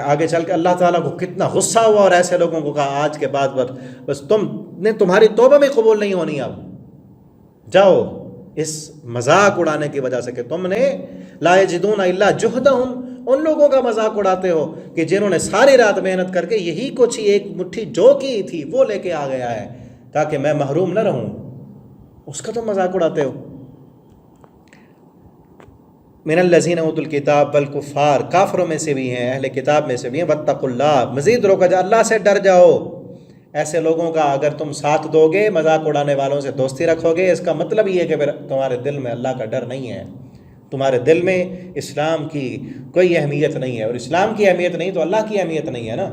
آگے چل کے اللہ تعالیٰ کو کتنا غصہ ہوا اور ایسے لوگوں کو کہا آج کے بعد بس تمہاری توبہ بھی قبول نہیں ہونی. اب جاؤ اس مذاق اڑانے کی وجہ سے کہ تم نے لا یجدون الا جہدہم، ان لوگوں کا مذاق اڑاتے ہو کہ جنہوں نے ساری رات محنت کر کے یہی کچھ ہی ایک مٹھی جو کی تھی وہ لے کے آ گیا ہے تاکہ میں محروم نہ رہوں، اس کا تم مذاق اڑاتے ہو. من الذین اوتوا الکتاب والکفار، کافروں میں سے بھی ہیں، اہل کتاب میں سے بھی ہیں. واتقوا اللہ، مزید روکا جا، اللہ سے ڈر جاؤ. ایسے لوگوں کا اگر تم ساتھ دو گے، مذاق اڑانے والوں سے دوستی رکھو گے، اس کا مطلب یہ ہے کہ پھر تمہارے دل میں اللہ کا ڈر نہیں ہے، تمہارے دل میں اسلام کی کوئی اہمیت نہیں ہے. اور اسلام کی اہمیت نہیں تو اللہ کی اہمیت نہیں ہے نا.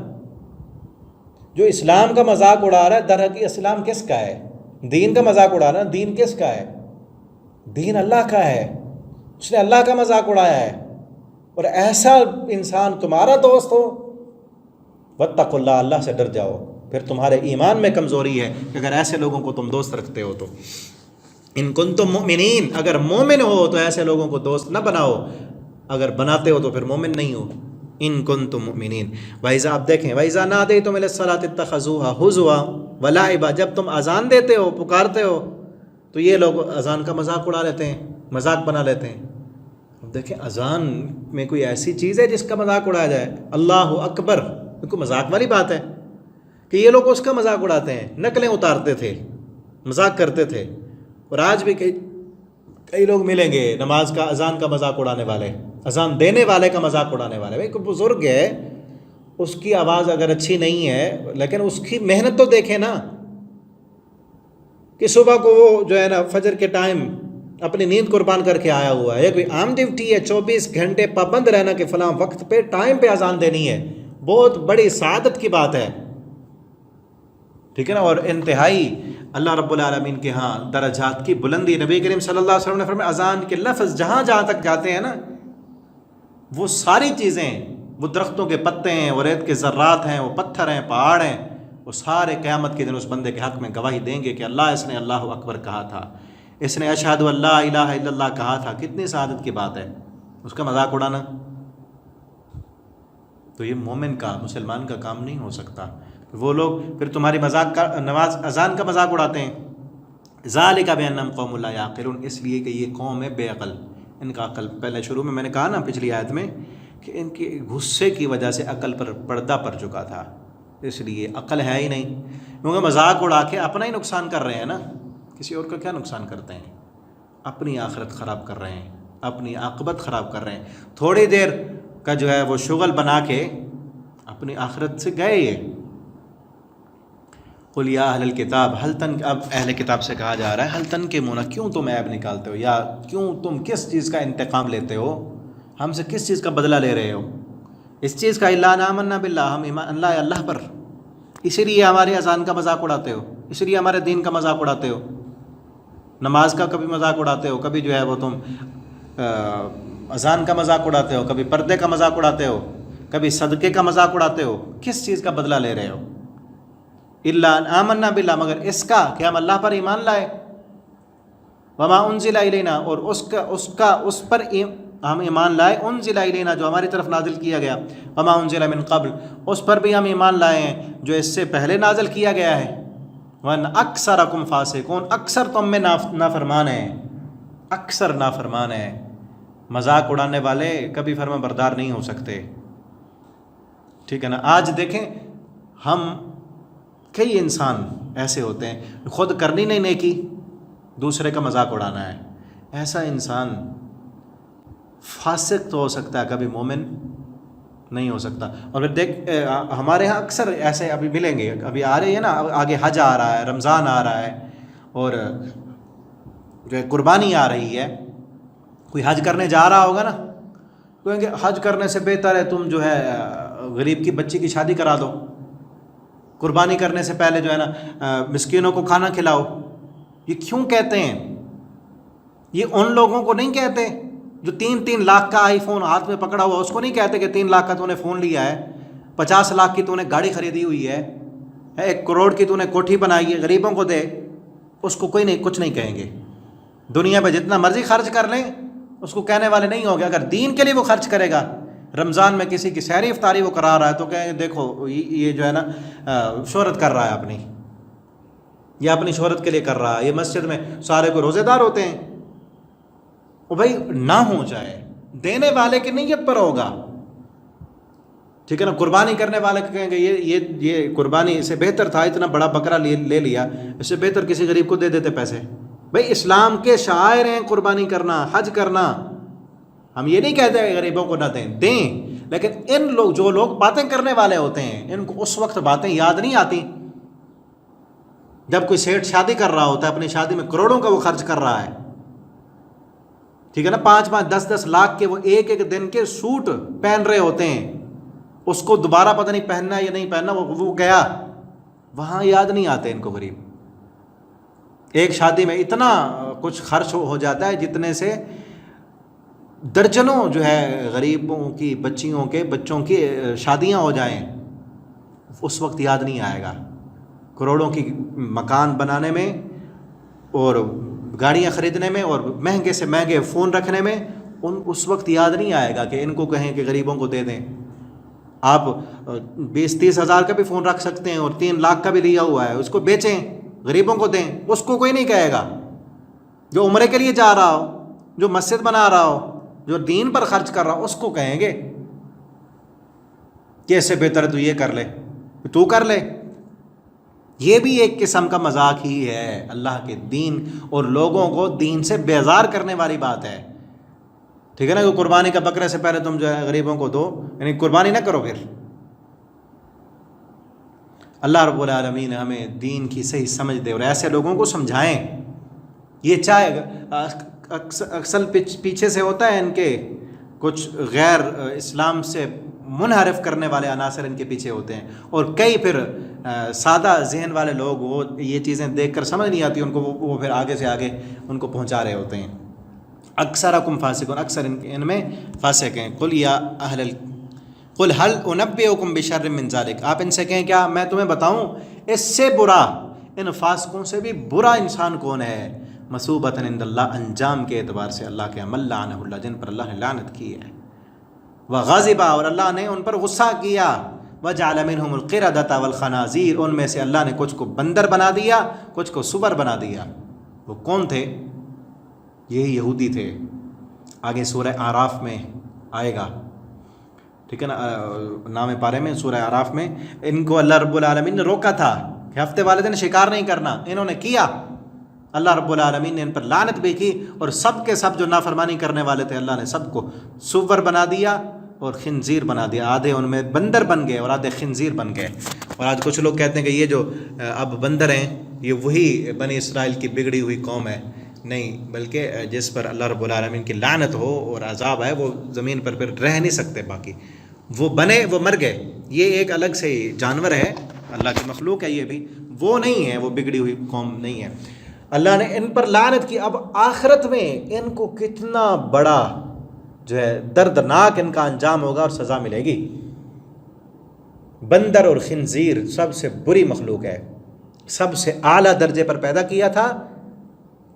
جو اسلام کا مذاق اڑا رہا ہے، در حقیقت اسلام کس کا ہے؟ دین کا مذاق اڑا رہا ہے، دین کس کا ہے؟ دین اللہ کا ہے. اس نے اللہ کا مذاق اڑایا ہے. اور ایسا انسان تمہارا دوست ہو، واتقوا اللہ، اللہ سے ڈر جاؤ. پھر تمہارے ایمان میں کمزوری ہے کہ اگر ایسے لوگوں کو تم دوست رکھتے ہو تو. ان کنتم مؤمنین، اگر مومن ہو تو ایسے لوگوں کو دوست نہ بناؤ، اگر بناتے ہو تو پھر مومن نہیں ہو. ان کنتم مؤمنین. وَإِذَا، آپ دیکھیں، وَإِذَا نَادَيْتُمْ إِلَى الصَّلَاةِ اتَّخَذُوهَا هُزُوًا وَلَعِبًا، جب تم اذان دیتے ہو، پکارتے ہو، تو یہ لوگ اذان کا مذاق اڑا لیتے ہیں، مذاق بنا لیتے ہیں. اب دیکھیں اذان میں کوئی ایسی چیز ہے جس کا مذاق اڑایا جائے؟ اللہ اکبر، کوئی مذاق والی بات ہے کہ یہ لوگ اس کا مذاق اڑاتے ہیں، نقلیں اتارتے تھے، مذاق کرتے تھے. اور آج بھی کئی لوگ ملیں گے نماز کا، اذان کا مذاق اڑانے والے، اذان دینے والے کا مذاق اڑانے والے. بھائی کوئی بزرگ ہے، اس کی آواز اگر اچھی نہیں ہے لیکن اس کی محنت تو دیکھیں نا، کہ صبح کو وہ جو ہے نا فجر کے ٹائم اپنی نیند قربان کر کے آیا ہوا ہے. کوئی عام ڈیوٹی ہے، 24 گھنٹے پابند رہنا کہ فلاں وقت پہ ٹائم پہ اذان دینی ہے، بہت بڑی سعادت کی بات ہے. ٹھیک ہے نا. اور انتہائی اللہ رب العالمین کے ہاں درجات کی بلندی. نبی کریم صلی اللہ علیہ وسلم نے فرمایا اذان کے لفظ جہاں جہاں تک جاتے ہیں نا، وہ ساری چیزیں، وہ درختوں کے پتے ہیں، وہ ریت کے ذرات ہیں، وہ پتھر ہیں، پہاڑ ہیں، وہ سارے قیامت کے دن اس بندے کے حق میں گواہی دیں گے کہ اللہ، اس نے اللہ اکبر کہا تھا، اس نے اشہد اللہ الہ الا اللہ کہا تھا. کتنی سعادت کی بات ہے اس کا مذاق اڑانا. تو یہ مومن کا، مسلمان کا کام نہیں ہو سکتا. وہ لوگ پھر تمہاری مذاق کا، نماز اذان کا مذاق اڑاتے ہیں. ذالک بانہم قوم لا یعقلون، اس لیے کہ یہ قوم ہے بے عقل، ان کا عقل، پہلے شروع میں نے کہا نا پچھلی آیت میں کہ ان کے غصے کی وجہ سے عقل پر پردہ پڑ چکا تھا، اس لیے عقل ہے ہی نہیں. کیونکہ مذاق اڑا کے اپنا ہی نقصان کر رہے ہیں نا، کسی اور کا کیا نقصان کرتے ہیں؟ اپنی آخرت خراب کر رہے ہیں، اپنی عاقبت خراب کر رہے ہیں. تھوڑی دیر کا جو ہے وہ شغل بنا کے اپنی آخرت سے گئے یہ. قل یا اہل الکتاب حل تن، اب اہل کتاب سے کہا جا رہا ہے حل تنکمون، کیوں تم عیب نکالتے ہو، یا کیوں تم کس چیز کا انتقام لیتے ہو، ہم سے کس چیز کا بدلہ لے رہے ہو. اس چیز کا الا ان آمنا باللہ، ہم ایمان لائے اللہ پر، اسی لیے ہماری اذان کا مذاق اڑاتے ہو، اسی لیے ہمارے دین کا مذاق اڑاتے ہو، نماز کا کبھی مذاق اڑاتے ہو، کبھی جو ہے وہ تم اذان کا مذاق اڑاتے ہو، کبھی پردے کا مذاق اڑاتے ہو، کبھی صدقے کا مذاق اڑاتے ہو. کس چیز کا بدلہ لے رہے ہو؟ الا ان آمنا باللہ، مگر اس کا کہ ہم اللہ پر ایمان لائے. وما انزل الینا، اور اس پر ہم ایمان لائے، انزل الینا جو ہماری طرف نازل کیا گیا، وما انزل من قبل اس پر بھی ہم ایمان لائے ہیں جو اس سے پہلے نازل کیا گیا ہے. وان اکثرکم فاسقون، اکثر تم میں نافرمان ہیں، اکثر نافرمان ہیں. مذاق اڑانے والے کبھی فرما بردار نہیں ہو سکتے. ٹھیک ہے نا. آج دیکھیں ہم کئی انسان ایسے ہوتے ہیں خود کرنی نہیں نیکی، دوسرے کا مذاق اڑانا ہے. ایسا انسان فاسق تو ہو سکتا ہے، کبھی مومن نہیں ہو سکتا. اور پھر دیکھ ہمارے ہاں اکثر ایسے ابھی ملیں گے، ابھی آ رہی ہے نا، آگے حج آ رہا ہے، رمضان آ رہا ہے، اور جو ہے قربانی آ رہی ہے. کوئی حج کرنے جا رہا ہوگا نا، کہیں گے حج کرنے سے بہتر ہے تم جو ہے غریب کی بچی کی شادی کرا دو، قربانی کرنے سے پہلے جو ہے نا مسکینوں کو کھانا کھلاؤ. یہ کیوں کہتے ہیں؟ یہ ان لوگوں کو نہیں کہتے جو 3 لاکھ کا آئی فون ہاتھ میں پکڑا ہوا، اس کو نہیں کہتے کہ 3 لاکھ کا تو نے فون لیا ہے، 50 لاکھ کی تو نے گاڑی خریدی ہوئی ہے، 1 کروڑ کی تو نے کوٹھی بنائی ہے، غریبوں کو دے. اس کو کوئی نہیں، کچھ نہیں کہیں گے. دنیا پہ جتنا مرضی خرچ کر لیں اس کو کہنے والے نہیں ہوں گے. اگر دین کے لیے وہ خرچ کرے گا، رمضان میں کسی کی سحری افطاری وہ کرا رہا ہے، تو کہیں گے دیکھو یہ جو ہے نا شہرت کر رہا ہے اپنی، یہ اپنی شہرت کے لیے کر رہا ہے. یہ مسجد میں سارے کو روزے دار ہوتے ہیں. وہ بھائی نہ ہو جائے، دینے والے کی نیت پر ہوگا. ٹھیک ہے نا. قربانی کرنے والے کہیں گے یہ قربانی سے بہتر تھا، اتنا بڑا بکرا لے لیا، اس سے بہتر کسی غریب کو دے دیتے پیسے. بھائی اسلام کے شعائر ہیں قربانی کرنا، حج کرنا. ہم یہ نہیں کہتے کہ غریبوں کو نہ دیں، لیکن جو لوگ باتیں کرنے والے ہوتے ہیں، ان کو اس وقت باتیں یاد نہیں آتی جب کوئی سیٹھ شادی کر رہا ہوتا ہے، اپنی شادی میں کروڑوں کا وہ خرچ کر رہا ہے. ٹھیک ہے نا. 5-5 10-10 لاکھ کے وہ ایک دن کے سوٹ پہن رہے ہوتے ہیں. اس کو دوبارہ پتہ نہیں پہننا یا نہیں پہننا، وہ گیا وہاں یاد نہیں آتے ان کو غریب. ایک شادی میں اتنا کچھ خرچ ہو جاتا ہے جتنے سے درجنوں جو ہے غریبوں کی بچوں کی شادیاں ہو جائیں. اس وقت یاد نہیں آئے گا. کروڑوں کی مکان بنانے میں اور گاڑیاں خریدنے میں اور مہنگے سے مہنگے فون رکھنے میں اس وقت یاد نہیں آئے گا کہ ان کو کہیں کہ غریبوں کو دے دیں. آپ 20-30 ہزار کا بھی فون رکھ سکتے ہیں اور 3 لاکھ کا بھی لیا ہوا ہے، اس کو بیچیں، غریبوں کو دیں. اس کو کوئی نہیں کہے گا. جو عمرے کے لیے جا رہا ہو، جو مسجد بنا رہا ہو، جو دین پر خرچ کر رہا ہو، اس کو کہیں گے کہ اس سے بہتر ہے تو یہ کر لے، تو کر لے. یہ بھی ایک قسم کا مذاق ہی ہے اللہ کے دین اور لوگوں کو دین سے بیزار کرنے والی بات ہے. ٹھیک ہے نا. کہ قربانی کا بکرے سے پہلے تم جو ہے غریبوں کو دو، یعنی قربانی نہ کرو. پھر اللہ رب العالمین ہمیں دین کی صحیح سمجھ دے اور ایسے لوگوں کو سمجھائیں. یہ چاہے اکثر پیچھے سے ہوتا ہے، ان کے کچھ غیر اسلام سے منحرف کرنے والے عناصر ان کے پیچھے ہوتے ہیں، اور کئی پھر سادہ ذہن والے لوگ وہ یہ چیزیں دیکھ کر سمجھ نہیں آتی ان کو، وہ پھر آگے سے آگے ان کو پہنچا رہے ہوتے ہیں. اکثرکم فاسقون، اکثر ان میں فاسق ہیں. قل هل انبئکم بشر من ذلک، آپ ان سے کہیں کیا میں تمہیں بتاؤں اس سے برا، ان فاسقوں سے بھی برا انسان کون ہے؟ مثوبۃ عند اللہ، انجام کے اعتبار سے اللہ کے عمل، لعنہ اللہ، جن پر اللہ نے لعنت کی ہے. وغضب، اور اللہ نے ان پر غصہ کیا. وجعل منهم القردۃ والخنازیر، ان میں سے اللہ نے کچھ کو بندر بنا دیا، کچھ کو سور بنا دیا. وہ کون تھے؟ یہی یہودی تھے. آگے سورہ اعراف میں آئے گا. ٹھیک ہے نا. نام پارے میں سورہ اعراف میں ان کو اللہ رب العالمین نے روکا تھا کہ ہفتے والے دن شکار نہیں کرنا. انہوں نے کیا، اللہ رب العالمین نے ان پر لعنت بھی کی، اور سب کے سب جو نافرمانی کرنے والے تھے اللہ نے سب کو سور بنا دیا، اور خنزیر بنا دیا، آدھے ان میں بندر بن گئے اور آدھے خنزیر بن گئے۔ اور آج کچھ لوگ کہتے ہیں کہ یہ جو اب بندر ہیں یہ وہی بنی اسرائیل کی بگڑی ہوئی قوم ہے۔ نہیں، بلکہ جس پر اللہ رب العالمین کی لعنت ہو اور عذاب ہے وہ زمین پر پھر رہ نہیں سکتے باقی، وہ بنے وہ مر گئے۔ یہ ایک الگ سے جانور ہے، اللہ کی مخلوق ہے، یہ بھی وہ نہیں ہے، وہ بگڑی ہوئی قوم نہیں ہے۔ اللہ نے ان پر لعنت کی۔ اب آخرت میں ان کو کتنا بڑا جو ہے دردناک ان کا انجام ہوگا اور سزا ملے گی۔ بندر اور خنزیر سب سے بری مخلوق ہے، سب سے اعلیٰ درجے پر پیدا کیا تھا۔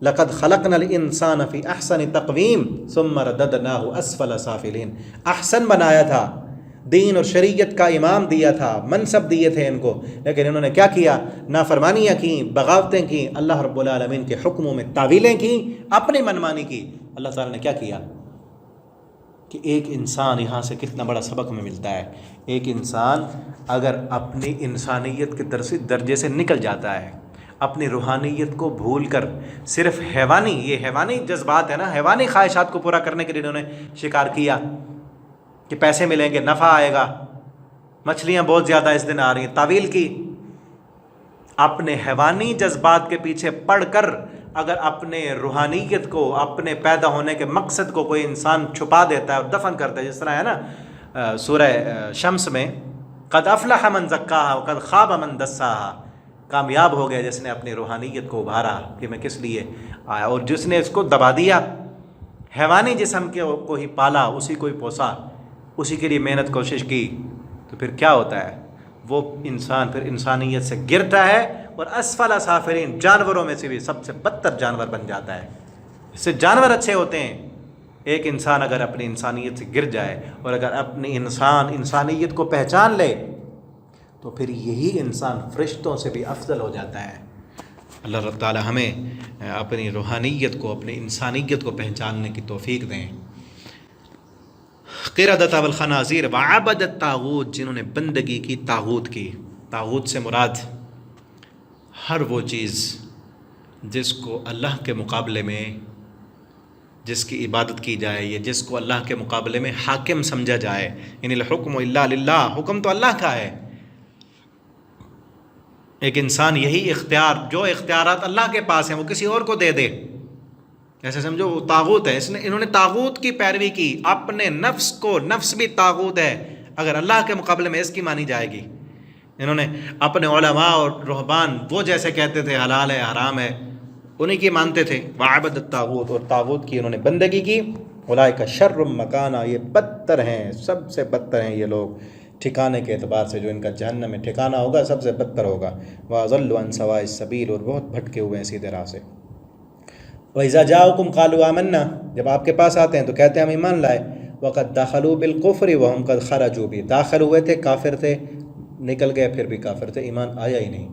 لقد خلقنا الانسان فی احسن تقویم ثم رددناہ اسفل سافلین، احسن بنایا تھا، دین اور شریعت کا امام دیا تھا، منصب دیے تھے ان کو، لیکن انہوں نے کیا کیا؟ نافرمانیاں کیں، بغاوتیں کیں، اللہ رب العالمین کے حکموں میں تعویلیں کیں، اپنی منمانی کی۔ اللہ تعالیٰ نے کیا کیا کہ ایک انسان یہاں سے کتنا بڑا سبق ہمیں ملتا ہے۔ ایک انسان اگر اپنی انسانیت کے درجے سے نکل جاتا ہے، اپنی روحانیت کو بھول کر صرف یہ حیوانی جذبات ہے نا، حیوانی خواہشات کو پورا کرنے کے لیے انہوں نے شکار کیا کہ پیسے ملیں گے، نفع آئے گا، مچھلیاں بہت زیادہ اس دن آ رہی ہیں، تعویل کی۔ اپنے حیوانی جذبات کے پیچھے پڑ کر اگر اپنے روحانیت کو، اپنے پیدا ہونے کے مقصد کو کوئی انسان چھپا دیتا ہے اور دفن کرتا ہے، جس طرح ہے نا سورہ شمس میں قد افلح من زکاہا وقد خاب من دساہا، کامیاب ہو گیا جس نے اپنی روحانیت کو ابھارا کہ میں کس لیے آیا، اور جس نے اس کو دبا دیا، حیوانی جسم کو ہی پالا، اسی کو ہی پوسا، اسی کے لیے محنت کوشش کی، تو پھر کیا ہوتا ہے؟ وہ انسان پھر انسانیت سے گرتا ہے اور اسفل سافلین، جانوروں میں سے بھی سب سے بدتر جانور بن جاتا ہے۔ اس سے جانور اچھے ہوتے ہیں۔ ایک انسان اگر اپنی انسانیت سے گر جائے اور اگر اپنی انسانیت کو پہچان لے تو پھر یہی انسان فرشتوں سے بھی افضل ہو جاتا ہے۔ اللہ رب تعالی ہمیں اپنی روحانیت کو، اپنی انسانیت کو پہچاننے کی توفیق دیں۔ قردۃ والخنازیر وعبد الطاغوت، جنہوں نے بندگی کی طاغوت کی۔ طاغوت سے مراد ہر وہ چیز جس کو اللہ کے مقابلے میں، جس کی عبادت کی جائے، یا جس کو اللہ کے مقابلے میں حاکم سمجھا جائے۔ ان الحکم الا للہ، حکم تو اللہ کا ہے۔ ایک انسان یہی جو اختیارات اللہ کے پاس ہیں وہ کسی اور کو دے دے، ایسے سمجھو وہ طاغوت ہے۔ انہوں نے طاغوت کی پیروی کی، اپنے نفس کو، نفس بھی طاغوت ہے اگر اللہ کے مقابلے میں اس کی مانی جائے گی۔ انہوں نے اپنے علماء اور رہبان وہ جیسے کہتے تھے حلال ہے حرام ہے، انہی کی مانتے تھے۔ وعبد الطاغوت، اور طاغوت کی انہوں نے بندگی کی۔ اولئک شر مکانا، یہ بدتر ہیں، سب سے بدتر ہیں یہ لوگ ٹھکانے کے اعتبار سے، جو ان کا جہنم میں ٹھکانہ ہوگا سب سے بدتر ہوگا۔ وَأَضَلُّ عَنْ سَوَاءِ السَّبِيلِ، اور بہت بھٹکے ہوئے ہیں سیدھے راہ سے۔ وَإِذَا جَاءُكُمْ قَالُوا آمَنَّا، جب آپ کے پاس آتے ہیں تو کہتے ہیں ہم ایمان لائے۔ وَقَدْ دَخَلُوا بِالْكُفْرِ وَهُمْ قَدْ خَرَجُوا بِهِ، داخل ہوئے تھے، کافر تھے، نکل گئے پھر بھی کافر تھے، ایمان آیا ہی نہیں۔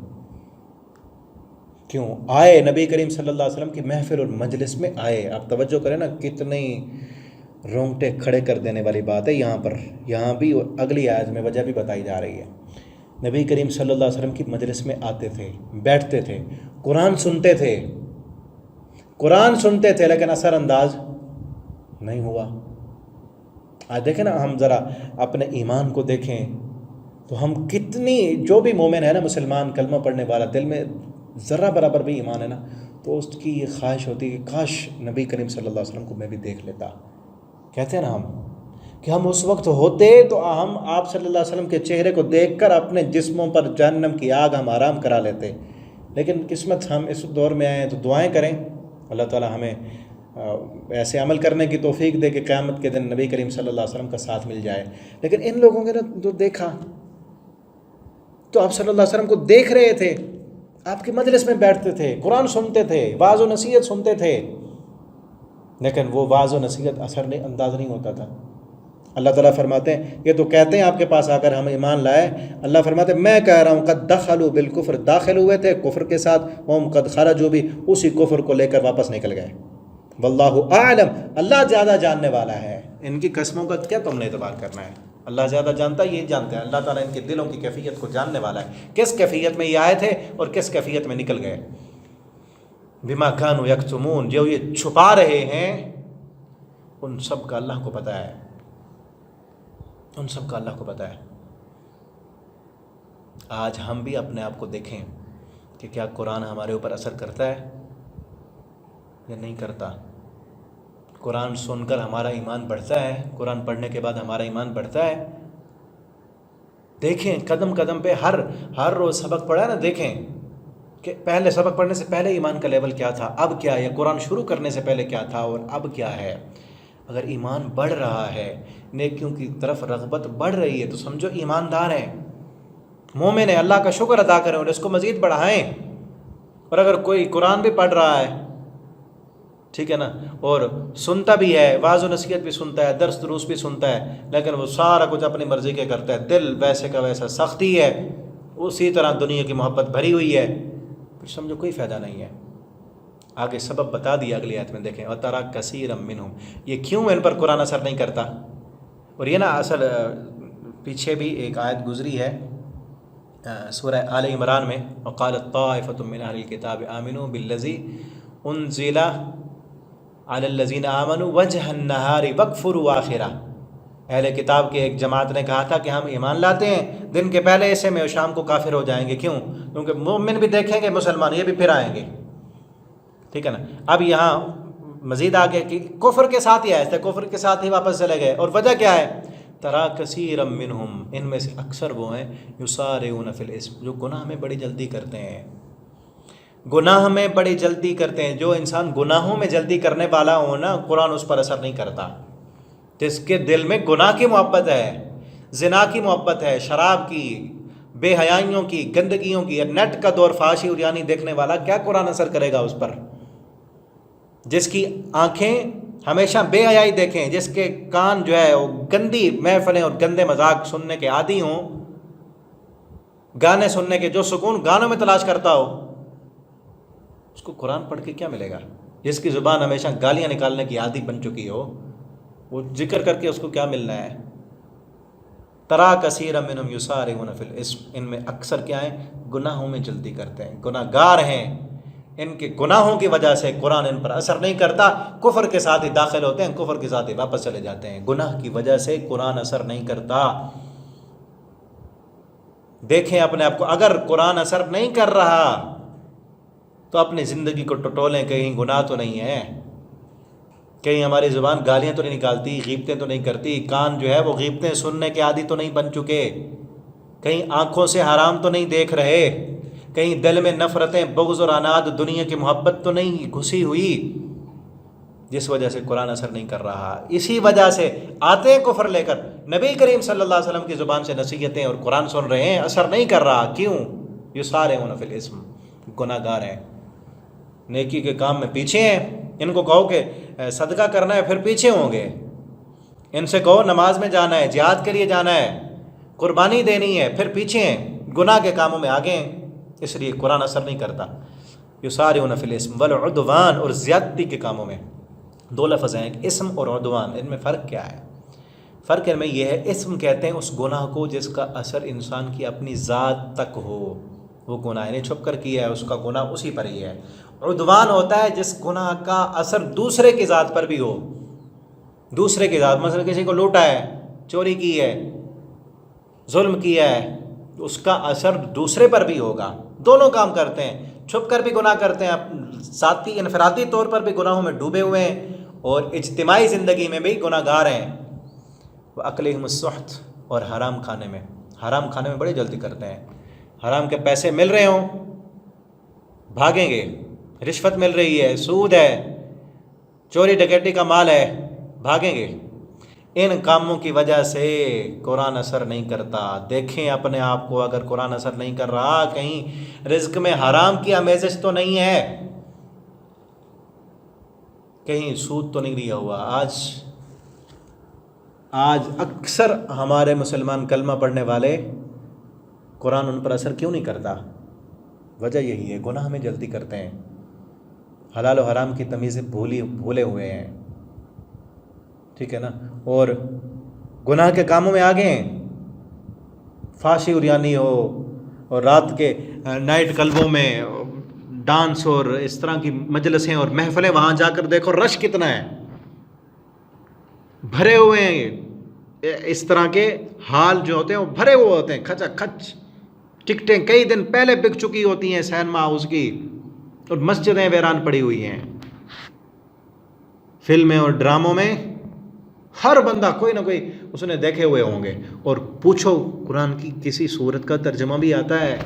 کیوں آئے؟ نبی کریم صلی اللہ علیہ وسلم کی محفل اور مجلس میں آئے۔ آپ توجہ کریں نا، کتنی رونگٹے کھڑے کر دینے والی بات ہے یہاں بھی، اور اگلی آیت میں وجہ بھی بتائی جا رہی ہے۔ نبی کریم صلی اللہ علیہ وسلم کی مجلس میں آتے تھے، بیٹھتے تھے، قرآن سنتے تھے لیکن اثر انداز نہیں ہوا۔ آج دیکھیں نا، ہم ذرا اپنے ایمان کو دیکھیں تو ہم کتنی، جو بھی مومن ہے نا، مسلمان کلمہ پڑھنے والا، دل میں ذرہ برابر بھی ایمان ہے نا، تو اس کی یہ خواہش ہوتی ہے کہ کاش نبی کریم صلی اللہ علیہ وسلم کو میں بھی دیکھ لیتا۔ کہتے ہیں نا ہم کہ ہم اس وقت ہوتے تو ہم آپ صلی اللہ علیہ وسلم کے چہرے کو دیکھ کر اپنے جسموں پر جہنم کی آگ ہم آرام کرا لیتے، لیکن قسمت ہم اس دور میں آئے ہیں تو دعائیں کریں اللہ تعالی ہمیں ایسے عمل کرنے کی توفیق دے کہ قیامت کے دن نبی کریم صلی اللہ علیہ وسلم کا ساتھ مل جائے۔ لیکن ان لوگوں نے تو دیکھا تو آپ صلی اللہ علیہ وسلم کو دیکھ رہے تھے، آپ کی مجلس میں بیٹھتے تھے، قرآن سنتے تھے، واعظ و نصیحت سنتے تھے، لیکن وہ واعظ و نصیحت اثر انداز نہیں ہوتا تھا۔ اللہ تعالیٰ فرماتے ہیں، یہ تو کہتے ہیں آپ کے پاس آ کر ہم ایمان لائے، اللہ فرماتے ہیں میں کہہ رہا ہوں قد دخلوا بالکفر، داخل ہوئے تھے کفر کے ساتھ، وہم قد خرجوا بھی، اسی کفر کو لے کر واپس نکل گئے۔ واللہ اعلم، اللہ زیادہ جاننے والا ہے۔ ان کی قسموں کا کیا تم نے اعتبار کرنا ہے؟ اللہ زیادہ جانتا ہے، یہ جانتے ہیں، اللہ تعالیٰ ان کے دلوں کی کیفیت کو جاننے والا ہے، کس کیفیت میں یہ آئے تھے اور کس کیفیت میں نکل گئے۔ بما کانوا یکتمون، جو یہ چھپا رہے ہیں ان سب کا اللہ کو پتہ ہے۔ ان سب کا اللہ کو پتہ ہے۔ آج ہم بھی اپنے آپ کو دیکھیں کہ کیا قرآن ہمارے اوپر اثر کرتا ہے یا نہیں کرتا۔ قرآن سن کر ہمارا ایمان بڑھتا ہے، قرآن پڑھنے کے بعد ہمارا ایمان بڑھتا ہے۔ دیکھیں قدم قدم پہ ہر روز سبق پڑھا ہے نا، دیکھیں کہ پہلے سبق پڑھنے سے پہلے ایمان کا لیول کیا تھا، اب کیا ہے، قرآن شروع کرنے سے پہلے کیا تھا اور اب کیا ہے۔ اگر ایمان بڑھ رہا ہے، نیکیوں کی طرف رغبت بڑھ رہی ہے، تو سمجھو ایماندار ہیں، مومن ہیں، اللہ کا شکر ادا کریں اور اس کو مزید بڑھائیں۔ اور اگر کوئی قرآن بھی پڑھ رہا ہے، ٹھیک ہے نا، اور سنتا بھی ہے، واعظ و نصیحت بھی سنتا ہے، درس دروس بھی سنتا ہے، لیکن وہ سارا کچھ اپنی مرضی کے کرتا ہے، دل ویسے کا ویسا سختی ہے، اسی طرح دنیا کی محبت بھری ہوئی ہے، پھر سمجھو کوئی فائدہ نہیں ہے۔ آگے سبب بتا دیا اگلی آیت میں، دیکھیں وَتَرَى كَثِيرًا مِّنْهُمْ، یہ کیوں ان پر قرآن اثر نہیں کرتا۔ اور یہ نا اصل پیچھے بھی ایک آیت گزری ہے سورہ آل عمران میں، وَقَالَتْ طَائِفَةٌ مِّنْ أَهْلِ الْكِتَابِ آمِنُوا بِالَّذِي أُنزِلَ عَلَى الَّذِينَ آمَنُوا وَجْهَ النَّهَارِ وَاكْفُرُوا آخِرَهُ، اہل کتاب کی ایک جماعت نے کہا تھا کہ ہم ایمان لاتے ہیں دن کے پہلے حصے میں اور شام کو کافر ہو جائیں گے، کیوں؟ کیونکہ مومن بھی دیکھیں گے مسلمان، یہ بھی پھر آئیں گے، ٹھیک ہے نا۔ اب یہاں مزید آگے کہ کفر کے ساتھ ہی آئے تھے، کفر کے ساتھ ہی واپس چلے گئے، اور وجہ کیا ہے؟ ترا کثیرا منہم، ان میں سے اکثر وہ ہیں یسارعون فی الاسم، جو گناہ میں بڑی جلدی کرتے ہیں، گناہ میں بڑی جلدی کرتے ہیں۔ جو انسان گناہوں میں جلدی کرنے والا ہو نا، قرآن اس پر اثر نہیں کرتا۔ جس کے دل میں گناہ کی محبت ہے، زنا کی محبت ہے، شراب کی، بے حیائیوں کی، گندگیوں کی، نیٹ کا دور، فحاشی اور یعنی دیکھنے والا، کیا قرآن اثر کرے گا اس پر؟ جس کی آنکھیں ہمیشہ بے حیائی دیکھیں، جس کے کان جو ہے وہ گندی محفلیں اور گندے مذاق سننے کے عادی ہوں، گانے سننے کے جو سکون گانوں میں تلاش کرتا ہو، اس کو قرآن پڑھ کے کیا ملے گا؟ جس کی زبان ہمیشہ گالیاں نکالنے کی عادی بن چکی ہو، وہ ذکر کر کے اس کو کیا ملنا ہے؟ ترا کثیرا منہم یسارعون فی الاسم، ان میں اکثر کیا ہیں؟ گناہوں میں جلدی کرتے ہیں، گناہ گار ہیں، ان کے گناہوں کی وجہ سے قرآن ان پر اثر نہیں کرتا، کفر کے ساتھ ہی داخل ہوتے ہیں، کفر کے ساتھ ہی واپس چلے جاتے ہیں، گناہ کی وجہ سے قرآن اثر نہیں کرتا۔ دیکھیں اپنے آپ کو، اگر قرآن اثر نہیں کر رہا تو اپنی زندگی کو ٹٹولیں، کہیں گناہ تو نہیں ہے، کہیں ہماری زبان گالیاں تو نہیں نکالتی، غیبتیں تو نہیں کرتی، کان جو ہے وہ غیبتیں سننے کے عادی تو نہیں بن چکے، کہیں آنکھوں سے حرام تو نہیں دیکھ رہے، کہیں دل میں نفرتیں، بغض اور عناد، دنیا کی محبت تو نہیں گھسی ہوئی، جس وجہ سے قرآن اثر نہیں کر رہا۔ اسی وجہ سے آتے ہیں کفر لے کر، نبی کریم صلی اللہ علیہ وسلم کی زبان سے نصیحتیں اور قرآن سن رہے ہیں، اثر نہیں کر رہا، کیوں؟ یسارعون فی الاسم، گناہ گار ہیں، نیکی کے کام میں پیچھے ہیں۔ ان کو کہو کہ صدقہ کرنا ہے، پھر پیچھے ہوں گے۔ ان سے کہو نماز میں جانا ہے، جہاد کے لیے جانا ہے، قربانی دینی ہے، پھر پیچھے ہیں، گناہ کے کاموں میں آگے ہیں، اس لیے قرآن اثر نہیں کرتا۔ یسارعون فی الاسم والعدوان، اور زیادتی کے کاموں میں۔ دو لفظ ہیں، اسم اور عدوان، ان میں فرق کیا ہے؟ فرق ان میں یہ ہے، اسم کہتے ہیں اس گناہ کو جس کا اثر انسان کی اپنی ذات تک ہو، وہ گناہ یعنی چھپ کر کیا ہے، اس کا گناہ اسی پر ہی ہے۔ عدوان ہوتا ہے جس گناہ کا اثر دوسرے کی ذات پر بھی ہو، دوسرے کی ذات، مثلا کسی کو لوٹا ہے، چوری کی ہے، ظلم کیا ہے، اس کا اثر دوسرے پر بھی ہوگا۔ دونوں کام کرتے ہیں، چھپ کر بھی گناہ کرتے ہیں، ذاتی انفرادی طور پر بھی گناہوں میں ڈوبے ہوئے ہیں، اور اجتماعی زندگی میں بھی گناہ گار ہیں۔ وَأَكْلِهِمُ السُّحْتَ، اور حرام کھانے میں، حرام کھانے میں بڑی جلدی کرتے ہیں۔ حرام کے پیسے مل رہے ہوں، بھاگیں گے، رشوت مل رہی ہے، سود ہے، چوری ڈکیٹی کا مال ہے، بھاگیں گے۔ ان کاموں کی وجہ سے قرآن اثر نہیں کرتا۔ دیکھیں اپنے آپ کو، اگر قرآن اثر نہیں کر رہا، کہیں رزق میں حرام کی آمیزش تو نہیں ہے، کہیں سود تو نہیں لیا ہوا۔ آج اکثر ہمارے مسلمان کلمہ پڑھنے والے، قرآن ان پر اثر کیوں نہیں کرتا؟ وجہ یہی ہے، گناہ میں جلدی کرتے ہیں، حلال و حرام کی تمیزیں بھولے ہوئے ہیں، ٹھیک ہے نا، اور گناہ کے کاموں میں آگے ہیں، فحاشی عریانی ہو، اور رات کے نائٹ کلبوں میں ڈانس اور اس طرح کی مجلسیں اور محفلیں، وہاں جا کر دیکھو رش کتنا ہے، بھرے ہوئے ہیں، اس طرح کے حال جو ہوتے ہیں وہ بھرے ہوئے ہوتے ہیں کھچا کھچ. ٹکٹیں کئی دن پہلے بک چکی ہوتی ہیں سینما ہاؤس کی, اور مسجدیں ویران پڑی ہوئی ہیں. فلمیں اور ڈراموں میں ہر بندہ کوئی نہ کوئی اس نے دیکھے ہوئے ہوں گے. اور پوچھو قرآن کی کسی سورت کا ترجمہ بھی آتا ہے؟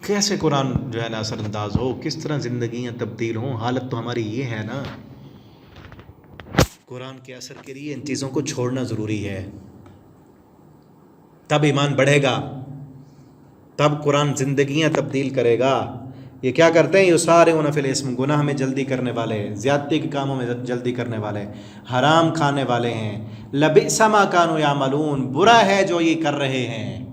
کیسے قرآن جو ہے نا اثر انداز ہو, کس طرح زندگیاں تبدیل ہوں. حالت تو ہماری یہ ہے نا. قرآن کے اثر کے لیے ان چیزوں کو چھوڑنا ضروری ہے, تب ایمان بڑھے گا, تب قرآن زندگیاں تبدیل کرے گا. یہ کیا کرتے ہیں؟ یہ سارے فی الاسم, گناہ میں جلدی کرنے والے, زیادتی کے کاموں میں جلدی کرنے والے, حرام کھانے والے ہیں. لبئس ما کانوا یعملون, برا ہے جو یہ کر رہے ہیں.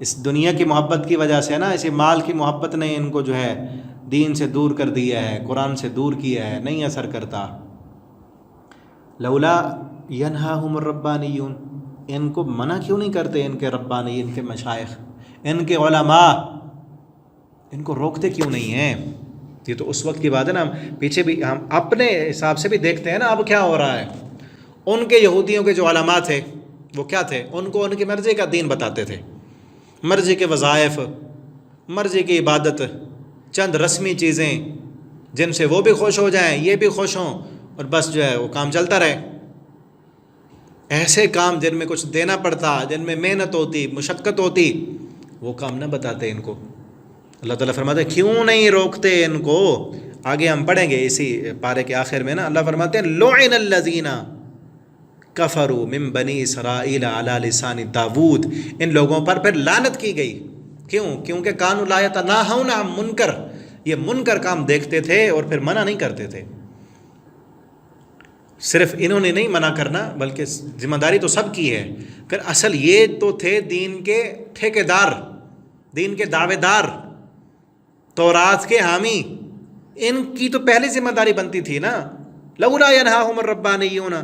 اس دنیا کی محبت کی وجہ سے نا, اسی مال کی محبت نے ان کو جو ہے دین سے دور کر دیا ہے, قرآن سے دور کیا ہے, نہیں اثر کرتا. لولا ینہاہم الربانیون, ان کو منع کیوں نہیں کرتے ان کے ربانی, ان کے مشائخ, ان کے علماء, ان کو روکتے کیوں نہیں ہیں؟ یہ تو اس وقت کی بات ہے نا. پیچھے بھی ہم اپنے حساب سے بھی دیکھتے ہیں نا اب کیا ہو رہا ہے. ان کے یہودیوں کے جو علماء تھے وہ کیا تھے؟ ان کو ان کی مرضی کا دین بتاتے تھے, مرضی کے وظائف, مرضی کی عبادت, چند رسمی چیزیں جن سے وہ بھی خوش ہو جائیں, یہ بھی خوش ہوں, اور بس جو ہے وہ کام چلتا رہے. ایسے کام جن میں کچھ دینا پڑتا, جن میں محنت ہوتی, مشقت ہوتی, وہ کام نہ بتاتے ان کو. اللہ تعالیٰ فرماتے ہیں کیوں نہیں روکتے ان کو. آگے ہم پڑھیں گے اسی پارے کے آخر میں نا, اللہ فرماتے ہیں لعن الذین کفروا من بنی اسرائیل علی لسان داود, ان لوگوں پر پھر لعنت کی گئی. کیوں؟ کیونکہ کانوا لا یتناہون عن منکر, یہ منکر کام دیکھتے تھے اور پھر منع نہیں کرتے تھے. صرف انہوں نے نہیں منع کرنا بلکہ ذمہ داری تو سب کی ہے. پھر اصل یہ تو تھے دین کے ٹھیکیدار, دین کے دعوے دار, تورات کے حامی, ان کی تو پہلی ذمہ داری بنتی تھی نا. لولا ینہاہم الربانیون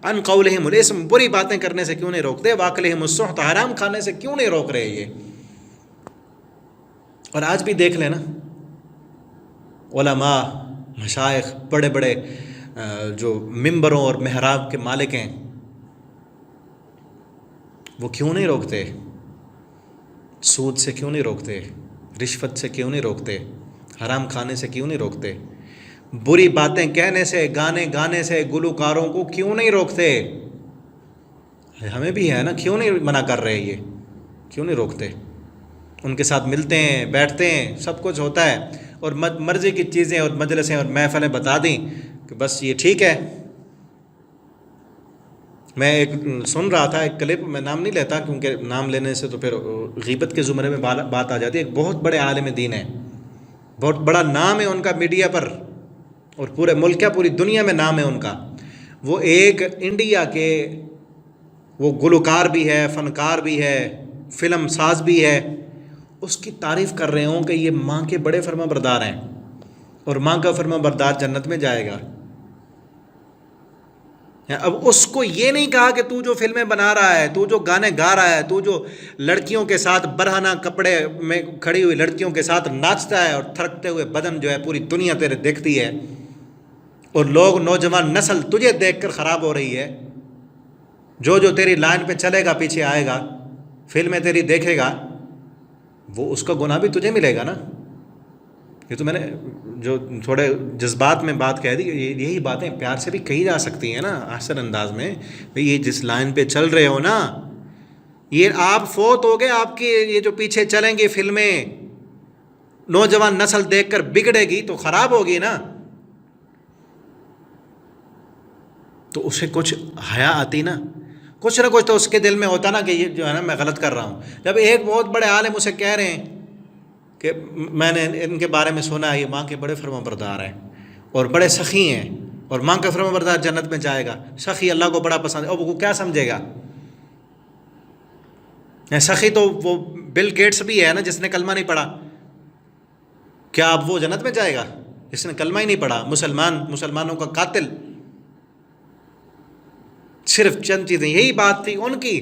عن قولہم الاسم, بری باتیں کرنے سے کیوں نہیں روکتے, واکلہم السحت, حرام کھانے سے کیوں نہیں روک رہے یہ. اور آج بھی دیکھ لینا علماء, مشائخ, بڑے بڑے جو ممبروں اور محراب کے مالک ہیں, وہ کیوں نہیں روکتے؟ سود سے کیوں نہیں روکتے, رشوت سے کیوں نہیں روکتے, حرام کھانے سے کیوں نہیں روکتے, بری باتیں کہنے سے, گانے گانے سے گلوکاروں کو کیوں نہیں روکتے؟ ہمیں بھی ہے نا, کیوں نہیں منع کر رہے, یہ کیوں نہیں روکتے؟ ان کے ساتھ ملتے ہیں, بیٹھتے ہیں, سب کچھ ہوتا ہے, اور مرضی کی چیزیں اور مجلسیں اور محفلیں بتا دیں کہ بس یہ ٹھیک ہے. میں ایک سن رہا تھا ایک کلپ, میں نام نہیں لیتا کیونکہ نام لینے سے تو پھر غیبت کے زمرے میں بات آ جاتی ہے. ایک بہت بڑے عالم دین ہیں, بہت بڑا نام ہے ان کا میڈیا پر, اور پورے ملک کیا پوری دنیا میں نام ہے ان کا. وہ ایک انڈیا کے وہ گلوکار بھی ہے, فنکار بھی ہے, فلم ساز بھی ہے. اس کی تعریف کر رہے ہوں کہ یہ ماں کے بڑے فرما بردار ہیں, اور ماں کا فرما بردار جنت میں جائے گا. اب اس کو یہ نہیں کہا کہ تو جو فلمیں بنا رہا ہے, تو جو گانے گا رہا ہے, تو جو لڑکیوں کے ساتھ برہنہ کپڑے میں کھڑی ہوئی لڑکیوں کے ساتھ ناچتا ہے اور تھرکتے ہوئے بدن جو ہے پوری دنیا تیرے دیکھتی ہے, اور لوگ, نوجوان نسل تجھے دیکھ کر خراب ہو رہی ہے. جو تیری لائن پہ چلے گا پیچھے آئے گا, فلمیں تیری دیکھے گا, وہ اس کا گناہ بھی تجھے ملے گا نا. یہ تو میں نے جو تھوڑے جذبات میں بات کہہ دی, یہی باتیں پیار سے بھی کہی جا سکتی ہیں نا, احسن انداز میں. بھئی یہ جس لائن پہ چل رہے ہو نا, یہ آپ فوت ہو گئے, آپ کی یہ جو پیچھے چلیں گی فلمیں, نوجوان نسل دیکھ کر بگڑے گی تو خراب ہوگی نا. تو اسے کچھ حیا آتی نا, کچھ نہ کچھ تو اس کے دل میں ہوتا نا کہ یہ جو ہے نا میں غلط کر رہا ہوں. جب ایک بہت بڑے عالم اسے کہہ رہے ہیں کہ میں نے ان کے بارے میں سنا ہے, یہ ماں کے بڑے فرما بردار ہیں اور بڑے سخی ہیں, اور ماں کا فرما بردار جنت میں جائے گا, سخی اللہ کو بڑا پسند ہے. اور وہ کیا سمجھے گا؟ سخی تو وہ بل گیٹس بھی ہے نا جس نے کلمہ نہیں پڑھا. کیا اب وہ جنت میں جائے گا جس نے کلمہ ہی نہیں پڑھا؟ مسلمانوں کا قاتل. صرف چند چیزیں, یہی بات تھی ان کی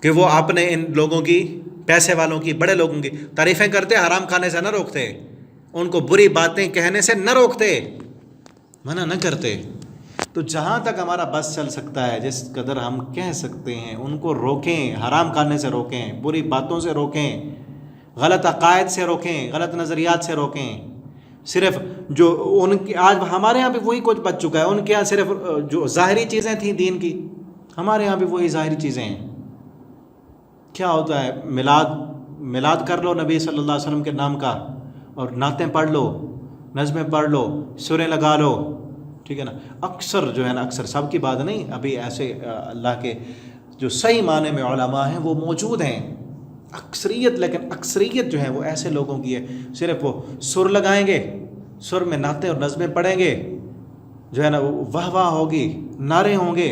کہ وہ آپ نے ان لوگوں کی, پیسے والوں کی, بڑے لوگوں کی تعریفیں کرتے, حرام کھانے سے نہ روکتے, ان کو بری باتیں کہنے سے نہ روکتے, منع نہ کرتے. تو جہاں تک ہمارا بس چل سکتا ہے، جس قدر ہم کہہ سکتے ہیں، ان کو روکیں، حرام کرنے سے روکیں، بری باتوں سے روکیں، غلط عقائد سے روکیں، غلط نظریات سے روکیں۔ صرف جو ان کی آج ہمارے یہاں بھی وہی کچھ بچ چکا ہے، ان کے یہاں صرف جو ظاہری چیزیں تھیں دین کی، ہمارے یہاں بھی وہی ظاہری چیزیں ہیں۔ کیا ہوتا ہے؟ میلاد کر لو نبی صلی اللہ علیہ وسلم کے نام کا، اور نعتیں پڑھ لو، نظمیں پڑھ لو، سوریں لگا لو، ٹھیک ہے نا۔ اکثر جو ہے نا، اکثر سب کی بات نہیں، ابھی ایسے اللہ کے جو صحیح معنی میں علماء ہیں وہ موجود ہیں، اکثریت، لیکن اکثریت جو ہے وہ ایسے لوگوں کی ہے، صرف وہ سر لگائیں گے، سر میں نعتیں اور نظمیں پڑھیں گے، جو ہے نا واہ واہ ہوگی، نعرے ہوں گے،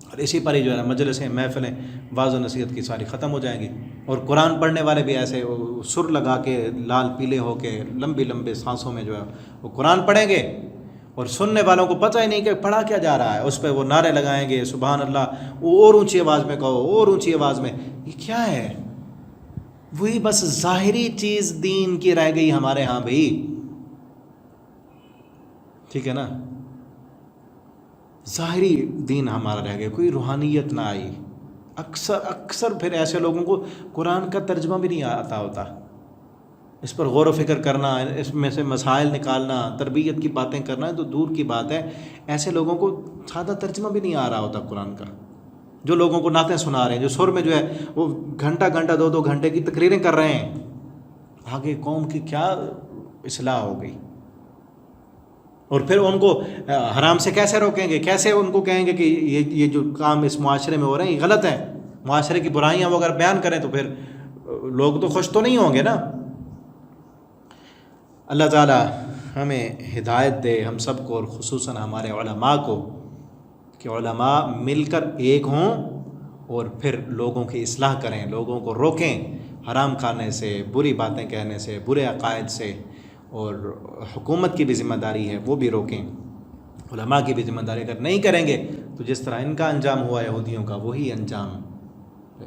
اور اسی پر ہی جو ہے نا مجلسیں، محفلیں، واعظ و نصیحت کی ساری ختم ہو جائیں گی۔ اور قرآن پڑھنے والے بھی ایسے سر لگا کے لال پیلے ہو کے لمبی لمبے سانسوں میں جو ہے وہ قرآن پڑھیں گے، اور سننے والوں کو پتہ ہی نہیں کہ پڑھا کیا جا رہا ہے، اس پہ وہ نعرے لگائیں گے، سبحان اللہ، اور اونچی آواز میں کہو، اور اونچی آواز میں۔ یہ کیا ہے؟ وہی بس ظاہری چیز دین کی رہ گئی ہمارے ہاں بھی، ٹھیک ہے نا، ظاہری دین ہمارا رہ گیا، کوئی روحانیت نہ آئی۔ اکثر پھر ایسے لوگوں کو قرآن کا ترجمہ بھی نہیں آتا ہوتا، اس پر غور و فکر کرنا، اس میں سے مسائل نکالنا، تربیت کی باتیں کرنا تو دور کی بات ہے، ایسے لوگوں کو سادہ ترجمہ بھی نہیں آ رہا ہوتا قرآن کا، جو لوگوں کو نعتیں سنا رہے ہیں، جو سر میں جو ہے وہ گھنٹہ 2 گھنٹے کی تقریریں کر رہے ہیں، آگے قوم کی کیا اصلاح ہو گئی؟ اور پھر ان کو حرام سے کیسے روکیں گے؟ کیسے ان کو کہیں گے کہ یہ جو کام اس معاشرے میں ہو رہے ہیں یہ غلط ہیں؟ معاشرے کی برائیاں وہ اگر بیان کریں تو پھر لوگ تو خوش تو نہیں ہوں گے نا۔ اللہ تعالی ہمیں ہدایت دے، ہم سب کو، اور خصوصاً ہمارے علماء کو، کہ علماء مل کر ایک ہوں اور پھر لوگوں کی اصلاح کریں، لوگوں کو روکیں حرام کھانے سے، بری باتیں کہنے سے، برے عقائد سے، اور حکومت کی بھی ذمہ داری ہے وہ بھی روکیں، علماء کی بھی ذمہ داری۔ اگر نہیں کریں گے تو جس طرح ان کا انجام ہوا یہودیوں کا، وہی انجام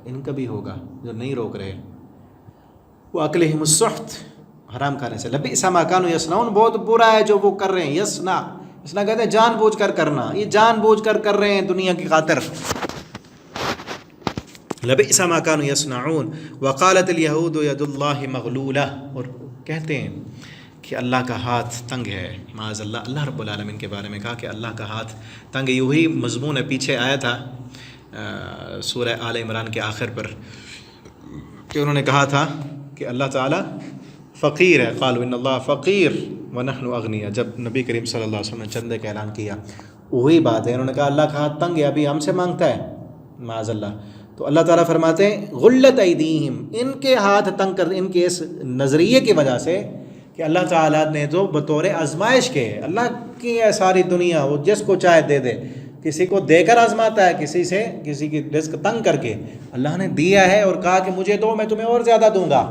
ان کا بھی ہوگا جو نہیں روک رہے۔ وَأَكْلِهِمُ السُّحْتَ، حرام کھانے سے، لَبِئْسَ مَا كَانُوا يَصْنَعُونَ، بہت برا ہے جو وہ کر رہے ہیں، یسنا کہتے ہیں جان بوجھ کر کرنا، یہ جان بوجھ کر رہے ہیں دنیا کی خاطر۔ لَبِئْسَ مَا كَانُوا يَصْنَعُونَ وَقَالَتِ الْيَهُودُ يَدُ اللَّهِ مَغْلُولَةٌ، اور کہتے ہیں کہ اللہ کا ہاتھ تنگ ہے، معاذ اللہ۔ اللہ رب العالمین کے بارے میں کہا کہ اللہ کا ہاتھ تنگ ہے، یہی مضمون ہے، پیچھے آیا تھا سورہ آل عمران کے آخر پر، کہ انہوں نے کہا تھا کہ اللہ تعالیٰ فقیر ہے، قالوا ان اللہ فقیر ونحن اغنیاء، جب نبی کریم صلی اللہ علیہ وسلم نے چندے کا اعلان کیا، وہی بات ہے، انہوں نے کہا اللہ کا ہاتھ تنگ ہے، ابھی ہم سے مانگتا ہے، معاذ اللہ۔ تو اللہ تعالیٰ فرماتے ہیں غلت ایدیہم، ان کے ہاتھ تنگ کر، ان کے اس نظریے کی وجہ سے کہ اللہ تعالیٰ نے جو بطور آزمائش کے، اللہ کی ہے ساری دنیا، وہ جس کو چاہے دے دے، کسی کو دے کر آزماتا ہے، کسی کی رزق تنگ کر کے، اللہ نے دیا ہے اور کہا کہ مجھے دو، میں تمہیں اور زیادہ دوں گا۔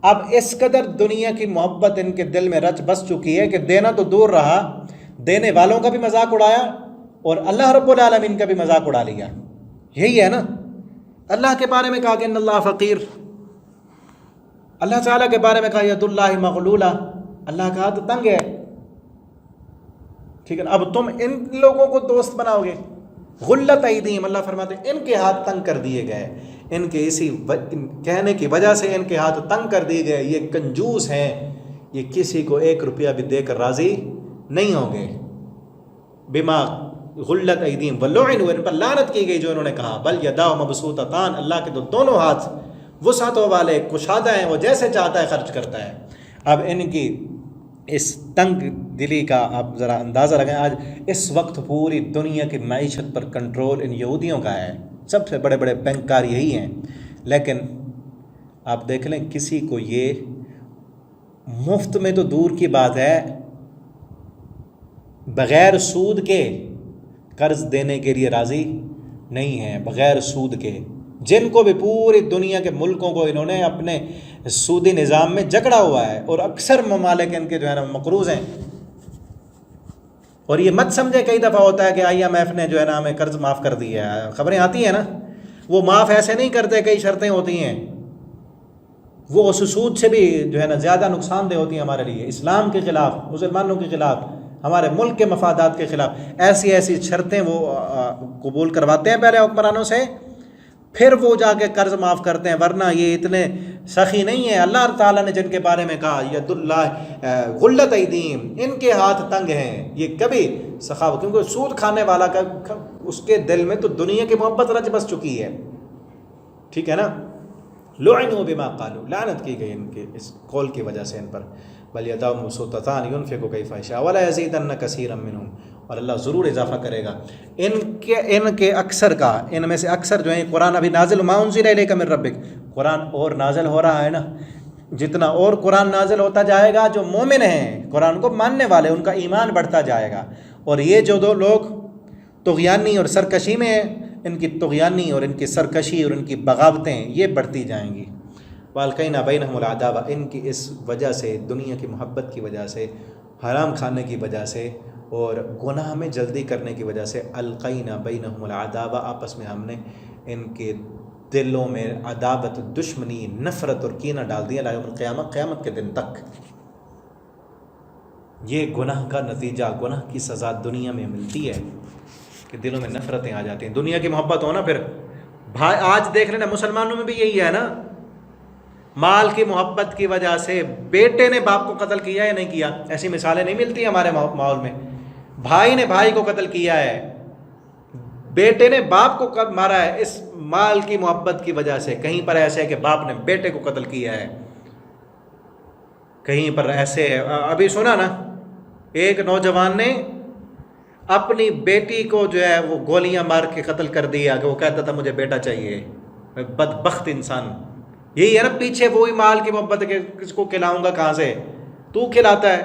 اب اس قدر دنیا کی محبت ان کے دل میں رچ بس چکی ہے کہ دینا تو دور رہا، دینے والوں کا بھی مذاق اڑایا اور اللہ رب العالمین کا بھی مذاق اڑا لیا۔ یہی ہے نا، اللہ کے بارے میں کہا کہ ان اللہ فقیر، اللہ تعالیٰ کے بارے میں کہا ید اللہ مغلولہ، اللہ کا ہاتھ تنگ ہے، ٹھیک ہے نا۔ اب تم ان لوگوں کو دوست بناؤ گے، غلت ایدیہم، اللہ فرماتے ہیں ان کے ہاتھ تنگ کر دیے گئے، ان کے اسی کہنے کی وجہ سے ان کے ہاتھ تنگ کر دیے گئے، یہ کنجوس ہیں، یہ کسی کو 1 روپیہ بھی دے کر راضی نہیں ہوں گے۔ بما غلت ایدیہم ولعنوا، ان پر لعنت کی گئی جو انہوں نے کہا، بل یداہ مبسوطتان، اللہ کے تو دونوں ہاتھ وسعتوں والے، کشادہ ہیں، وہ جیسے چاہتا ہے خرچ کرتا ہے۔ اب ان کی اس تنگ دلی کا آپ ذرا اندازہ لگائیں، آج اس وقت پوری دنیا کی معیشت پر کنٹرول ان یہودیوں کا ہے، سب سے بڑے بڑے بینکار یہی ہیں، لیکن آپ دیکھ لیں کسی کو یہ مفت میں تو دور کی بات ہے، بغیر سود کے قرض دینے کے لیے راضی نہیں ہیں، بغیر سود کے، جن کو بھی پوری دنیا کے ملکوں کو انہوں نے اپنے سودی نظام میں جکڑا ہوا ہے، اور اکثر ممالک ان کے جو ہے نا مقروض ہیں۔ اور یہ مت سمجھے، کئی دفعہ ہوتا ہے کہ IMF نے جو ہے نا ہمیں قرض معاف کر دیا ہے، خبریں آتی ہیں نا، وہ معاف ایسے نہیں کرتے، کئی شرطیں ہوتی ہیں، وہ اس سود سے بھی جو ہے نا زیادہ نقصان دہ ہوتی ہیں ہمارے لیے، اسلام کے خلاف، مسلمانوں کے خلاف، ہمارے ملک کے مفادات کے خلاف ایسی ایسی شرطیں وہ قبول کرواتے ہیں پہلے حکمرانوں سے، پھر وہ جا کے قرض معاف کرتے ہیں، ورنہ یہ اتنے سخی نہیں ہیں۔ اللہ تعالیٰ نے جن کے بارے میں کہا ید اللہ غلت ایدیہم، ان کے ہاتھ تنگ ہیں، یہ کبھی سخاوت، کیونکہ سود کھانے والا کا اس کے دل میں تو دنیا کی محبت رچ بس چکی ہے، ٹھیک ہے نا۔ لعنوا بما قالوا، لعنت کی گئی ان کے اس قول کی وجہ سے ان پر۔ بل یداہ مبسوطتان ینفق کیف یشاء ولا یزیدن کثیرا منہم، اور اللہ ضرور اضافہ کرے گا ان کے اکثر کا، ان میں سے اکثر جو ہیں، قرآن ابھی نازل ما انزل الیک من ربک، قرآن اور نازل ہو رہا ہے نا، جتنا اور قرآن نازل ہوتا جائے گا، جو مومن ہیں قرآن کو ماننے والے، ان کا ایمان بڑھتا جائے گا، اور یہ جو دو لوگ طغیانی اور سرکشی میں ہیں، ان کی طغیانی اور ان کی سرکشی اور ان کی بغاوتیں یہ بڑھتی جائیں گی۔ والقینا بینہم العداوہ، ان کی اس وجہ سے، دنیا کی محبت کی وجہ سے، حرام کھانے کی وجہ سے اور گناہ میں جلدی کرنے کی وجہ سے، القینا بینہم العداوہ، آپس میں ہم نے ان کے دلوں میں عداوت، دشمنی، نفرت اور کینہ ڈال دیا، الی یوم القیامہ، قیامت کے دن تک۔ یہ گناہ کا نتیجہ، گناہ کی سزا دنیا میں ملتی ہے کہ دلوں میں نفرتیں آ جاتی ہیں۔ دنیا کی محبت ہو نا، پھر بھائی آج دیکھ لینا مسلمانوں میں بھی یہی ہے نا، مال کی محبت کی وجہ سے بیٹے نے باپ کو قتل کیا یا نہیں کیا؟ ایسی مثالیں نہیں ملتی ہمارے ماحول میں۔ بھائی نے بھائی کو قتل کیا ہے، بیٹے نے باپ کو مارا ہے، اس مال کی محبت کی وجہ سے۔ کہیں پر ایسے ہے کہ باپ نے بیٹے کو قتل کیا ہے، کہیں پر ایسے ہے۔ ابھی سنا نا، ایک نوجوان نے اپنی بیٹی کو جو ہے وہ گولیاں مار کے قتل کر دیا کہ وہ کہتا تھا مجھے بیٹا چاہیے۔ بدبخت انسان، یہی ہے نا پیچھے وہی مال کی محبت ہے کہ کس کو کھلاؤں گا، کہاں سے تو کھلاتا ہے؟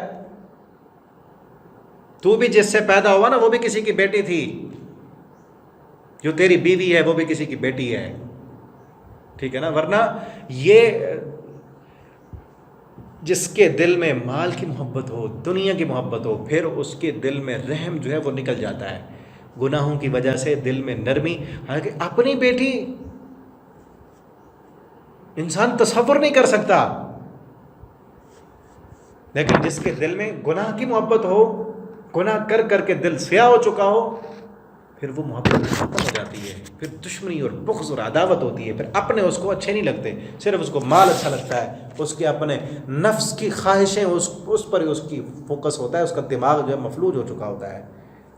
تو بھی جس سے پیدا ہوا نا وہ بھی کسی کی بیٹی تھی، جو تیری بیوی ہے وہ بھی کسی کی بیٹی ہے، ٹھیک ہے نا۔ ورنہ یہ جس کے دل میں مال کی محبت ہو، دنیا کی محبت ہو، پھر اس کے دل میں رحم جو ہے وہ نکل جاتا ہے گناہوں کی وجہ سے، دل میں نرمی۔ حالانکہ اپنی بیٹی انسان تصور نہیں کر سکتا، لیکن جس کے دل میں گناہ کی محبت ہو، گناہ کر کر کے دل سیاہ ہو چکا ہو، پھر وہ محبت ختم ہو جاتی ہے، پھر دشمنی اور بغض اور عداوت ہوتی ہے، پھر اپنے اس کو اچھے نہیں لگتے، صرف اس کو مال اچھا لگتا ہے، اس کے اپنے نفس کی خواہشیں اس پر اس کی فوکس ہوتا ہے، اس کا دماغ جو ہے مفلوج ہو چکا ہوتا ہے۔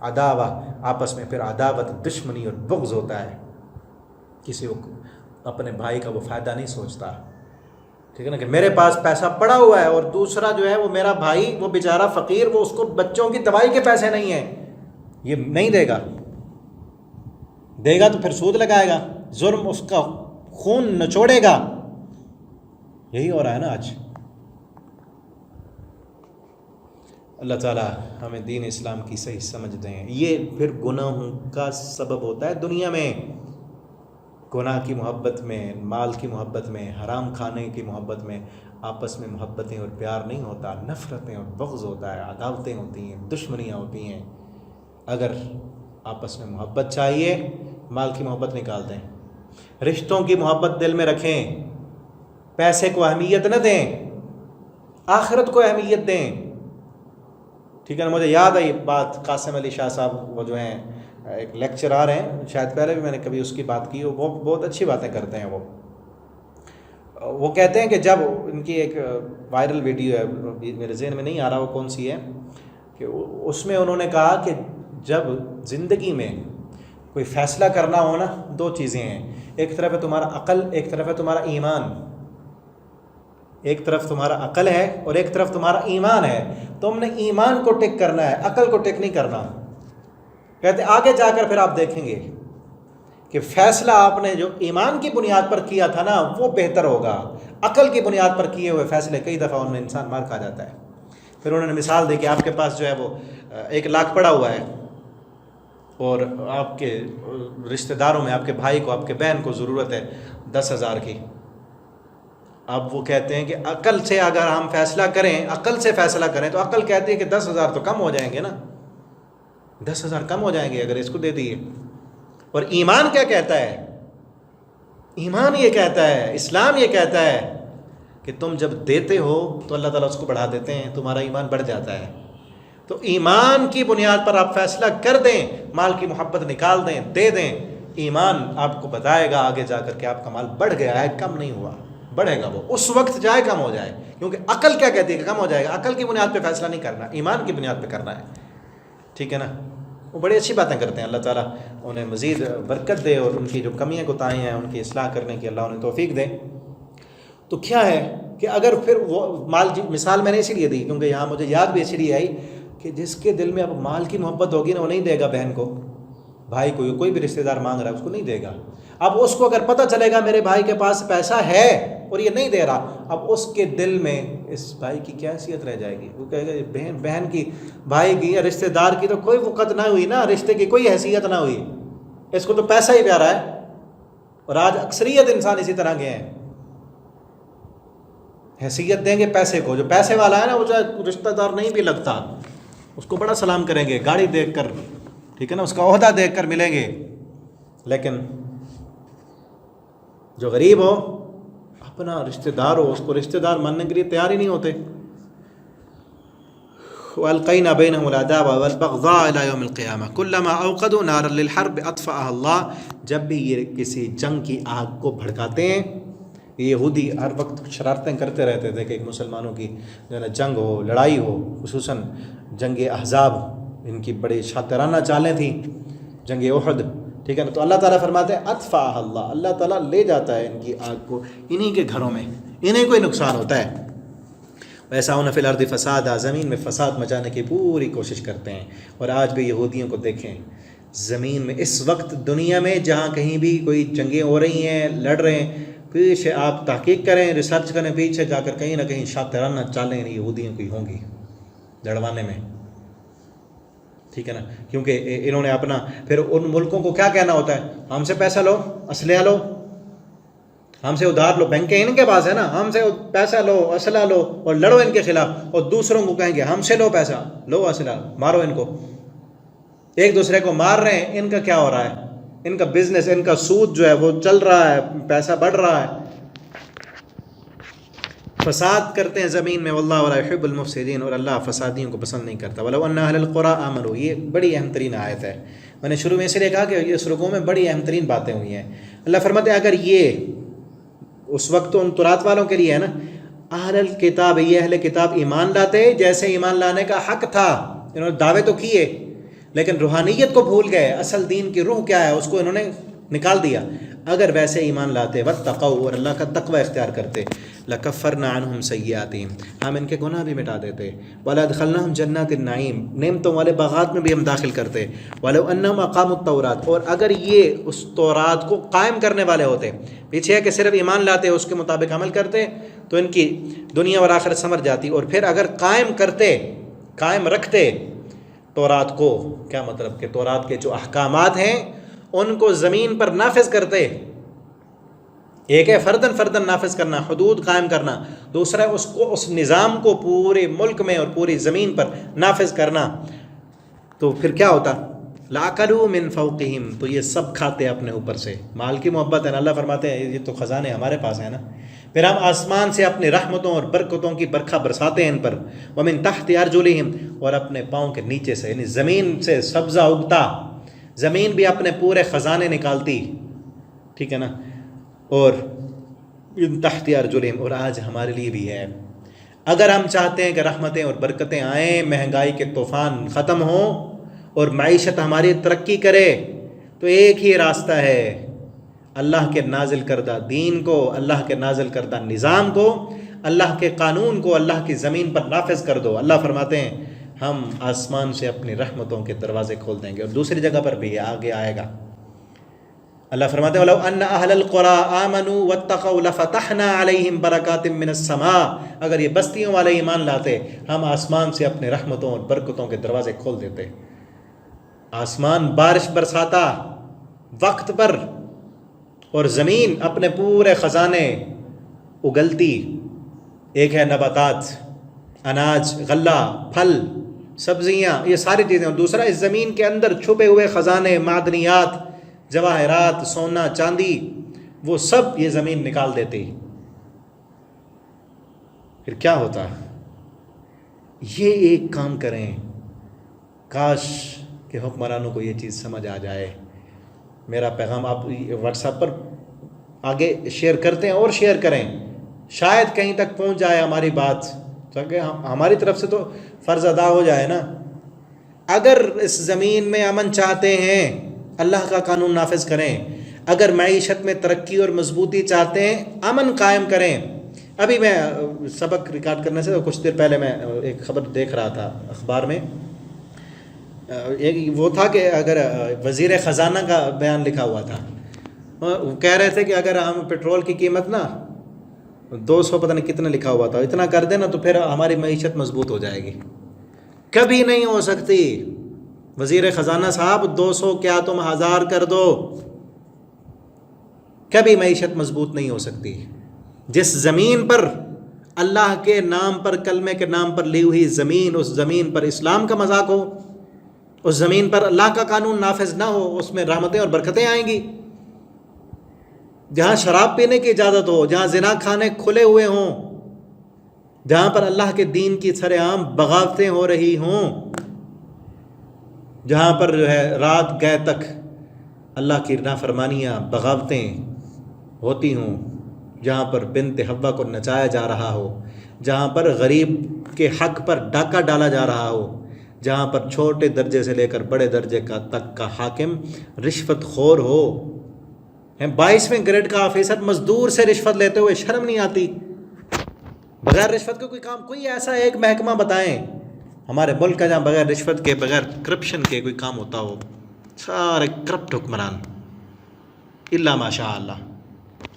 عداوہ، آپس میں پھر عداوت، دشمنی اور بغض ہوتا ہے، کسی کو اپنے بھائی کا وہ فائدہ نہیں سوچتا، ٹھیک ہے نا، کہ میرے پاس پیسہ پڑا ہوا ہے اور دوسرا جو ہے وہ میرا بھائی وہ بیچارہ فقیر، وہ اس کو بچوں کی دوائی کے پیسے نہیں ہیں، یہ نہیں دے گا، دے گا تو پھر سود لگائے گا، ظلم، اس کا خون نچوڑے گا۔ یہی ہو رہا ہے نا آج۔ اللہ تعالیٰ ہمیں دین اسلام کی صحیح سمجھ دیں۔ یہ پھر گناہوں کا سبب ہوتا ہے دنیا میں، گناہ کی محبت میں، مال کی محبت میں، حرام کھانے کی محبت میں آپس میں محبتیں اور پیار نہیں ہوتا، نفرتیں اور بغض ہوتا ہے، عداوتیں ہوتی ہیں، دشمنیاں ہوتی ہیں۔ اگر آپس میں محبت چاہیے، مال کی محبت نکال دیں، رشتوں کی محبت دل میں رکھیں، پیسے کو اہمیت نہ دیں، آخرت کو اہمیت دیں، ٹھیک ہے نا۔ مجھے یاد آئی بات، قاسم علی شاہ صاحب وہ جو ہیں ایک لیکچرار ہیں، شاید پہلے بھی میں نے کبھی اس کی بات کی، وہ بہت اچھی باتیں کرتے ہیں۔ وہ کہتے ہیں کہ جب ان کی ایک وائرل ویڈیو ہے، میرے ذہن میں نہیں آ رہا وہ کون سی ہے، کہ اس میں انہوں نے کہا کہ جب زندگی میں کوئی فیصلہ کرنا ہو نا، دو چیزیں ہیں، ایک طرف ہے تمہارا عقل، ایک طرف ہے تمہارا ایمان۔ ایک طرف تمہارا عقل ہے اور ایک طرف تمہارا ایمان ہے، تم نے ایمان کو ٹک کرنا ہے، عقل کو ٹک نہیں کرنا۔ کہتے آگے جا کر پھر آپ دیکھیں گے کہ فیصلہ آپ نے جو ایمان کی بنیاد پر کیا تھا نا وہ بہتر ہوگا، عقل کی بنیاد پر کیے ہوئے فیصلے کئی دفعہ ان میں انسان مار کھا جاتا ہے۔ پھر انہوں نے مثال دی کہ آپ کے پاس جو ہے وہ 1 لاکھ پڑا ہوا ہے اور آپ کے رشتہ داروں میں آپ کے بھائی کو، آپ کے بہن کو ضرورت ہے 10,000 کی۔ اب وہ کہتے ہیں کہ عقل سے اگر ہم فیصلہ کریں، عقل سے فیصلہ کریں تو عقل کہتی ہے کہ 10,000 تو کم ہو جائیں گے نا، 10,000 کم ہو جائیں گے اگر اس کو دے دیے۔ اور ایمان کیا کہتا ہے؟ ایمان یہ کہتا ہے، اسلام یہ کہتا ہے کہ تم جب دیتے ہو تو اللہ تعالیٰ اس کو بڑھا دیتے ہیں، تمہارا ایمان بڑھ جاتا ہے۔ تو ایمان کی بنیاد پر آپ فیصلہ کر دیں، مال کی محبت نکال دیں، دے دیں، ایمان آپ کو بتائے گا آگے جا کر کے آپ کا مال بڑھ گیا ہے، کم نہیں ہوا، بڑھے گا، وہ اس وقت جائے کم ہو جائے، کیونکہ عقل کیا کہتی ہے کہ کم ہو جائے گا، عقل کی بنیاد پہ فیصلہ نہیں کرنا، ایمان کی بنیاد پہ کرنا ہے، ٹھیک ہے نا۔ وہ بڑی اچھی باتیں کرتے ہیں، اللہ تعالیٰ انہیں مزید برکت دے اور ان کی جو کمیاں کوتاہیاں ہیں ان کی اصلاح کرنے کی اللہ انہیں توفیق دے۔ تو کیا ہے کہ اگر پھر وہ مال، مثال میں نے اسی لیے دی کیونکہ یہاں مجھے یاد بھی اسی لیے آئی کہ جس کے دل میں اب مال کی محبت ہوگی نا، وہ نہیں دے گا بہن کو، بھائی کو، کوئی بھی رشتہ دار مانگ رہا ہے اس کو نہیں دے گا۔ اب اس کو اگر پتہ چلے گا میرے بھائی کے پاس پیسہ ہے اور یہ نہیں دے رہا، اب اس کے دل میں اس بھائی کی کیا حیثیت رہ جائے گی؟ وہ کہے گا بہن کی، بھائی کی یا رشتہ دار کی تو کوئی وقت نہ ہوئی نا، رشتے کی کوئی حیثیت نہ ہوئی، اس کو تو پیسہ ہی پیارا ہے۔ اور آج اکثریت انسان اسی طرح کے ہیں، حیثیت دیں گے پیسے کو، جو پیسے والا ہے نا وہ چاہے رشتہ دار نہیں بھی لگتا اس کو بڑا سلام کریں گے، گاڑی دیکھ کر، ٹھیک ہے نا، اس کا عہدہ دیکھ کر ملیں گے، لیکن جو غریب ہو، اپنا رشتہ دار ہو، اس کو رشتہ دار ماننے کے لیے تیار ہی نہیں ہوتے۔ وَأَلْقَيْنَا بَيْنَهُمُ الْعَدَاوَةَ وَالْبَغْضَاءَ إِلَى يَوْمِ الْقِيَامَةِ كُلَّمَا أَوْقَدُوا نَارًا لِلْحَرْبِ أَطْفَأَهَا اللَّهُ، جب بھی یہ کسی جنگ کی آگ کو بھڑکاتے ہیں، یہ یہودی ہر وقت شرارتیں کرتے رہتے تھے کہ مسلمانوں کی جو ہے نا جنگ ہو، لڑائی ہو، خصوصاً جنگ احزاب، ان کی بڑی شاطرانہ چالیں تھیں، جنگ احد، ٹھیک ہے نا۔ تو اللہ تعالیٰ فرماتے ہیں اطفأها اللہ، اللہ تعالیٰ لے جاتا ہے ان کی آگ کو انہی کے گھروں میں، انہیں کوئی نقصان ہوتا ہے۔ وَيَسْعَوْنَ فِي الْأَرْضِ فَسَادًا، زمین میں فساد مچانے کی پوری کوشش کرتے ہیں۔ اور آج بھی یہودیوں کو دیکھیں، زمین میں اس وقت دنیا میں جہاں کہیں بھی کوئی جنگیں ہو رہی ہیں، لڑ رہے ہیں، پیچھے آپ تحقیق کریں، ریسرچ کریں، پیچھے جا کر کہیں نہ کہیں شاطرانہ چالیں یہودیوں کی ہوں گی لڑوانے میں، ٹھیک ہے نا۔ کیونکہ انہوں نے اپنا پھر ان ملکوں کو کیا کہنا ہوتا ہے، ہم سے پیسہ لو، اسلحہ لو، ہم سے ادھار لو، بینکیں ان کے پاس ہے نا، ہم سے پیسہ لو، اسلحہ لو اور لڑو ان کے خلاف، اور دوسروں کو کہیں گے ہم سے لو پیسہ، لو اسلحہ، مارو ان کو، ایک دوسرے کو مار رہے ہیں۔ ان کا کیا ہو رہا ہے؟ ان کا بزنس، ان کا سود جو ہے وہ چل رہا ہے، پیسہ بڑھ رہا ہے، فساد کرتے ہیں زمین میں۔ واللہ ولا يحب المفسدین، اور اللہ فسادیوں کو پسند نہیں کرتا۔ ولو ان اہل القری آمنوا، یہ بڑی اہم ترین آیت ہے، میں نے شروع میں اس لیے کہا کہ اس رکوع میں بڑی اہم ترین باتیں ہوئی ہیں۔ اللہ فرماتے ہیں اگر یہ، اس وقت تو ان تورات والوں کے لیے ہے نا، اہل الکتاب، یہ اہل کتاب ایمان لاتے جیسے ایمان لانے کا حق تھا، انہوں نے دعوے تو کیے لیکن روحانیت کو بھول گئے، اصل دین کی روح کیا ہے اس کو انہوں نے نکال دیا۔ اگر ویسے ایمان لاتے واتقوا، اور اللہ کا تقوی اختیار کرتے، لکفرنا عنہم سیئاتہم، ہم ان کے گناہ بھی مٹا دیتے، ولادخلناہم جنات النعیم، نعمتوں والے باغات میں بھی ہم داخل کرتے، ولو انہم اقاموا التوراۃ، اور اگر یہ اس تورات کو قائم کرنے والے ہوتے، پیچھے ہے کہ صرف ایمان لاتے اس کے مطابق عمل کرتے تو ان کی دنیا اور آخرت سمر جاتی، اور پھر اگر قائم کرتے، قائم رکھتے تورات کو، کیا مطلب کہ تورات کے جو احکامات ہیں ان کو زمین پر نافذ کرتے، ایک ہے فردن فردن نافذ کرنا، حدود قائم کرنا، دوسرا ہے اس کو، اس نظام کو پورے ملک میں اور پوری زمین پر نافذ کرنا، تو پھر کیا ہوتا؟ لَأَكَلُوا مِن فَوْقِهِمْ، تو یہ سب کھاتے اپنے اوپر سے۔ مال کی محبت ہے نا، اللہ فرماتے ہیں یہ تو خزانے ہمارے پاس ہیں نا، پھر ہم آسمان سے اپنی رحمتوں اور برکتوں کی برکھا برساتے ہیں ان پر، وَمِن تَحْتِ أَرْجُلِهِمْ، اور اپنے پاؤں کے نیچے سے، یعنی زمین سے سبزہ اگتا، زمین بھی اپنے پورے خزانے نکالتی، ٹھیک ہے نا، اور من تحت ارجلہم، اور آج ہمارے لیے بھی ہے۔ اگر ہم چاہتے ہیں کہ رحمتیں اور برکتیں آئیں، مہنگائی کے طوفان ختم ہوں اور معیشت ہماری ترقی کرے، تو ایک ہی راستہ ہے، اللہ کے نازل کردہ دین کو، اللہ کے نازل کردہ نظام کو، اللہ کے قانون کو اللہ کی زمین پر نافذ کر دو۔ اللہ فرماتے ہیں ہم آسمان سے اپنی رحمتوں کے دروازے کھول دیں گے، اور دوسری جگہ پر بھی آگے آئے گا، اللہ فرماتے ہیں وَلَوْ أَنَّ أَهْلَ الْقُرَىٰ آمَنُوا وَاتَّقَوْا لَفَتَحْنَا عَلَيْهِمْ بَرَكَاتٍ مِّنَ السَّمَاءِ، اگر یہ بستیوں والے ایمان لاتے، ہم آسمان سے اپنے رحمتوں اور برکتوں کے دروازے کھول دیتے، آسمان بارش برساتا وقت پر، اور زمین اپنے پورے خزانے اگلتی، ایک ہے نباتات، اناج، غلہ، پھل، سبزیاں، یہ ساری چیزیں، اور دوسرا اس زمین کے اندر چھپے ہوئے خزانے، معدنیات، جواہرات، سونا، چاندی، وہ سب یہ زمین نکال دیتی، پھر کیا ہوتا؟ یہ ایک کام کریں، کاش کہ حکمرانوں کو یہ چیز سمجھ آ جائے۔ میرا پیغام آپ واٹس ایپ پر آگے شیئر کرتے ہیں اور شیئر کریں، شاید کہیں تک پہنچ جائے ہماری بات، تاکہ ہماری طرف سے تو فرض ادا ہو جائے نا۔ اگر اس زمین میں امن چاہتے ہیں، اللہ کا قانون نافذ کریں۔ اگر معیشت میں ترقی اور مضبوطی چاہتے ہیں، امن قائم کریں۔ ابھی میں سبق ریکارڈ کرنے سے کچھ دیر پہلے میں ایک خبر دیکھ رہا تھا اخبار میں، وہ تھا کہ اگر وزیر خزانہ کا بیان لکھا ہوا تھا، وہ کہہ رہے تھے کہ اگر ہم پیٹرول کی قیمت نا 200 پتہ نہیں کتنا لکھا ہوا تھا، اتنا کر دیں نا تو پھر ہماری معیشت مضبوط ہو جائے گی۔ کبھی نہیں ہو سکتی وزیر خزانہ صاحب، 200 کیا تم 1000 کر دو، کبھی معیشت مضبوط نہیں ہو سکتی۔ جس زمین پر اللہ کے نام پر، کلمے کے نام پر لی ہوئی زمین، اس زمین پر اسلام کا مذاق ہو، اس زمین پر اللہ کا قانون نافذ نہ ہو، اس میں رحمتیں اور برکتیں آئیں گی۔ جہاں شراب پینے کی اجازت ہو، جہاں زنا کھانے کھلے ہوئے ہوں، جہاں پر اللہ کے دین کی سر عام بغاوتیں ہو رہی ہوں، جہاں پر جو ہے رات گئے تک اللہ کی نافرمانیاں بغاوتیں ہوتی ہوں، جہاں پر بنت حوا کو نچایا جا رہا ہو، جہاں پر غریب کے حق پر ڈاکہ ڈالا جا رہا ہو، جہاں پر چھوٹے درجے سے لے کر بڑے درجے کا تک کا حاکم رشوت خور ہو، 22ویں گریڈ کا آفیسر مزدور سے رشوت لیتے ہوئے شرم نہیں آتی؟ بغیر رشوت کے کوئی کام، کوئی ایسا ایک محکمہ بتائیں ہمارے ملک کا جہاں بغیر رشوت کے، بغیر کرپشن کے کوئی کام ہوتا ہو؟ سارے کرپٹ حکمران، الا ماشاء اللہ،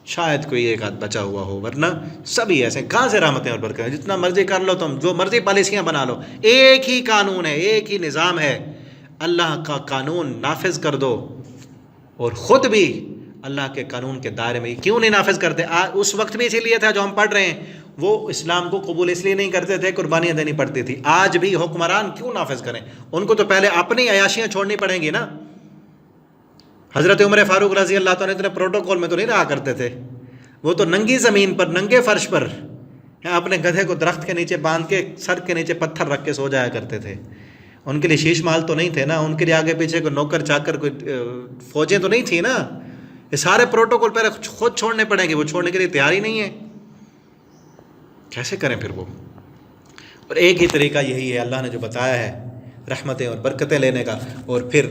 شاید کوئی ایک آدھ بچا ہوا ہو، ورنہ سبھی ایسے۔ کہاں سے رحمتیں اور برکتیں؟ جتنا مرضی کر لو تم، جو مرضی پالیسیاں بنا لو، ایک ہی قانون ہے، ایک ہی نظام ہے، اللہ کا قانون نافذ کر دو۔ اور خود بھی اللہ کے قانون کے دائرے میں کیوں نہیں نافذ کرتے؟ اس وقت بھی اسی لیے تھا جو ہم پڑھ رہے ہیں، وہ اسلام کو قبول اس لیے نہیں کرتے تھے، قربانیاں دینی پڑتی تھی۔ آج بھی حکمران کیوں نافذ کریں؟ ان کو تو پہلے اپنی عیاشیاں چھوڑنی پڑیں گی نا۔ حضرت عمر فاروق رضی اللہ تعالیٰ اتنے پروٹوکول میں تو نہیں رہا کرتے تھے، وہ تو ننگی زمین پر، ننگے فرش پر اپنے گدھے کو درخت کے نیچے باندھ کے سر کے نیچے پتھر رکھ کے سو جایا کرتے تھے۔ ان کے لیے شیش محل تو نہیں تھے نا، ان کے لیے آگے پیچھے کوئی نوکر چاکر، کوئی فوجیں تو نہیں تھیں نا۔ یہ سارے پروٹوکول پہلے خود چھوڑنے پڑیں گے، وہ چھوڑنے کے لیے تیار ہی نہیں ہے، کیسے کریں پھر وہ؟ اور ایک ہی طریقہ یہی ہے اللہ نے جو بتایا ہے رحمتیں اور برکتیں لینے کا۔ اور پھر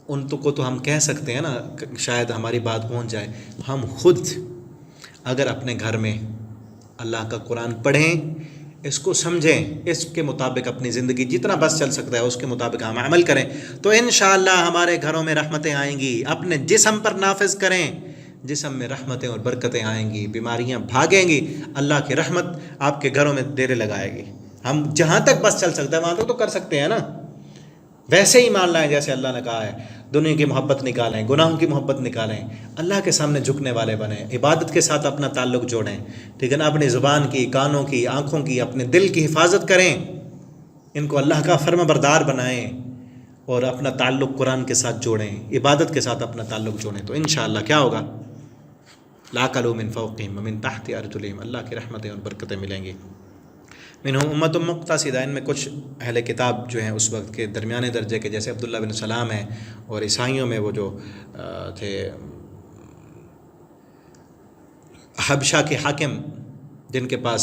ان کو تو ہم کہہ سکتے ہیں نا، شاید ہماری بات پہنچ جائے، ہم خود اگر اپنے گھر میں اللہ کا قرآن پڑھیں، اس کو سمجھیں، اس کے مطابق اپنی زندگی جتنا بس چل سکتا ہے اس کے مطابق ہم عمل کریں، تو انشاءاللہ ہمارے گھروں میں رحمتیں آئیں گی۔ اپنے جسم پر نافذ کریں، جسم میں رحمتیں اور برکتیں آئیں گی، بیماریاں بھاگیں گی، اللہ کی رحمت آپ کے گھروں میں ڈیرے لگائے گی۔ ہم جہاں تک بس چل سکتا ہے وہاں تک تو کر سکتے ہیں نا، ویسے ہی مان لائیں جیسے اللہ نے کہا ہے۔ دنیا کی محبت نکالیں، گناہوں کی محبت نکالیں، اللہ کے سامنے جھکنے والے بنیں، عبادت کے ساتھ اپنا تعلق جوڑیں، ٹھیک ہے نا؟ اپنی زبان کی، کانوں کی، آنکھوں کی، اپنے دل کی حفاظت کریں، ان کو اللہ کا فرما بردار بنائیں، اور اپنا تعلق قرآن کے ساتھ جوڑیں، عبادت کے ساتھ اپنا تعلق جوڑیں، تو انشاءاللہ کیا ہوگا؟ لَأَكَلُوا مِن فَوْقِهِمْ وَمِن تَحْتِ أَرْجُلِهِمْ، اللہ کی رحمتیں اور برکتیں ملیں گی۔ منہم امت مقتصدہ، ان میں کچھ اہل کتاب جو ہیں اس وقت کے درمیانے درجے کے، جیسے عبداللہ بن سلام ہیں، اور عیسائیوں میں وہ جو تھے حبشہ کے حاکم، جن کے پاس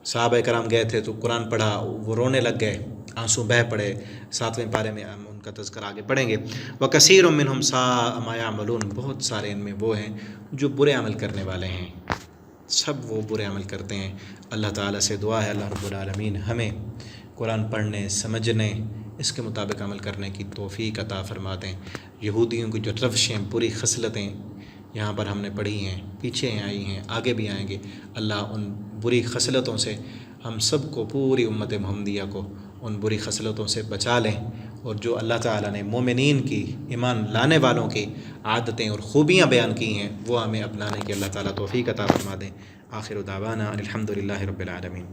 صحابہ کرام گئے تھے تو قرآن پڑھا، وہ رونے لگ گئے، آنسو بہہ پڑے۔ 7ویں پارے میں ہم ان کا تذکرہ آگے پڑھیں گے۔ وَكَثِيرٌ مِّنْهُمْ سَاءَ مَا يَعْمَلُونَ، بہت سارے ان میں وہ ہیں جو برے عمل کرنے والے ہیں، سب وہ برے عمل کرتے ہیں۔ اللہ تعالیٰ سے دعا ہے اللہ رب العالمین ہمیں قرآن پڑھنے، سمجھنے، اس کے مطابق عمل کرنے کی توفیق عطا فرما دیں۔ یہودیوں کی جو روشیں، بری خصلتیں یہاں پر ہم نے پڑھی ہیں، پیچھے آئی ہیں، آگے بھی آئیں گے، اللہ ان بری خصلتوں سے ہم سب کو، پوری امت محمدیہ کو ان بری خصلتوں سے بچا لیں، اور جو اللہ تعالیٰ نے مومنین کی، ایمان لانے والوں کی عادتیں اور خوبیاں بیان کی ہیں وہ ہمیں اپنانے کی اللہ تعالیٰ توفیق عطا فرما دیں۔ آخر دعوانا الحمدللہ رب العالمین۔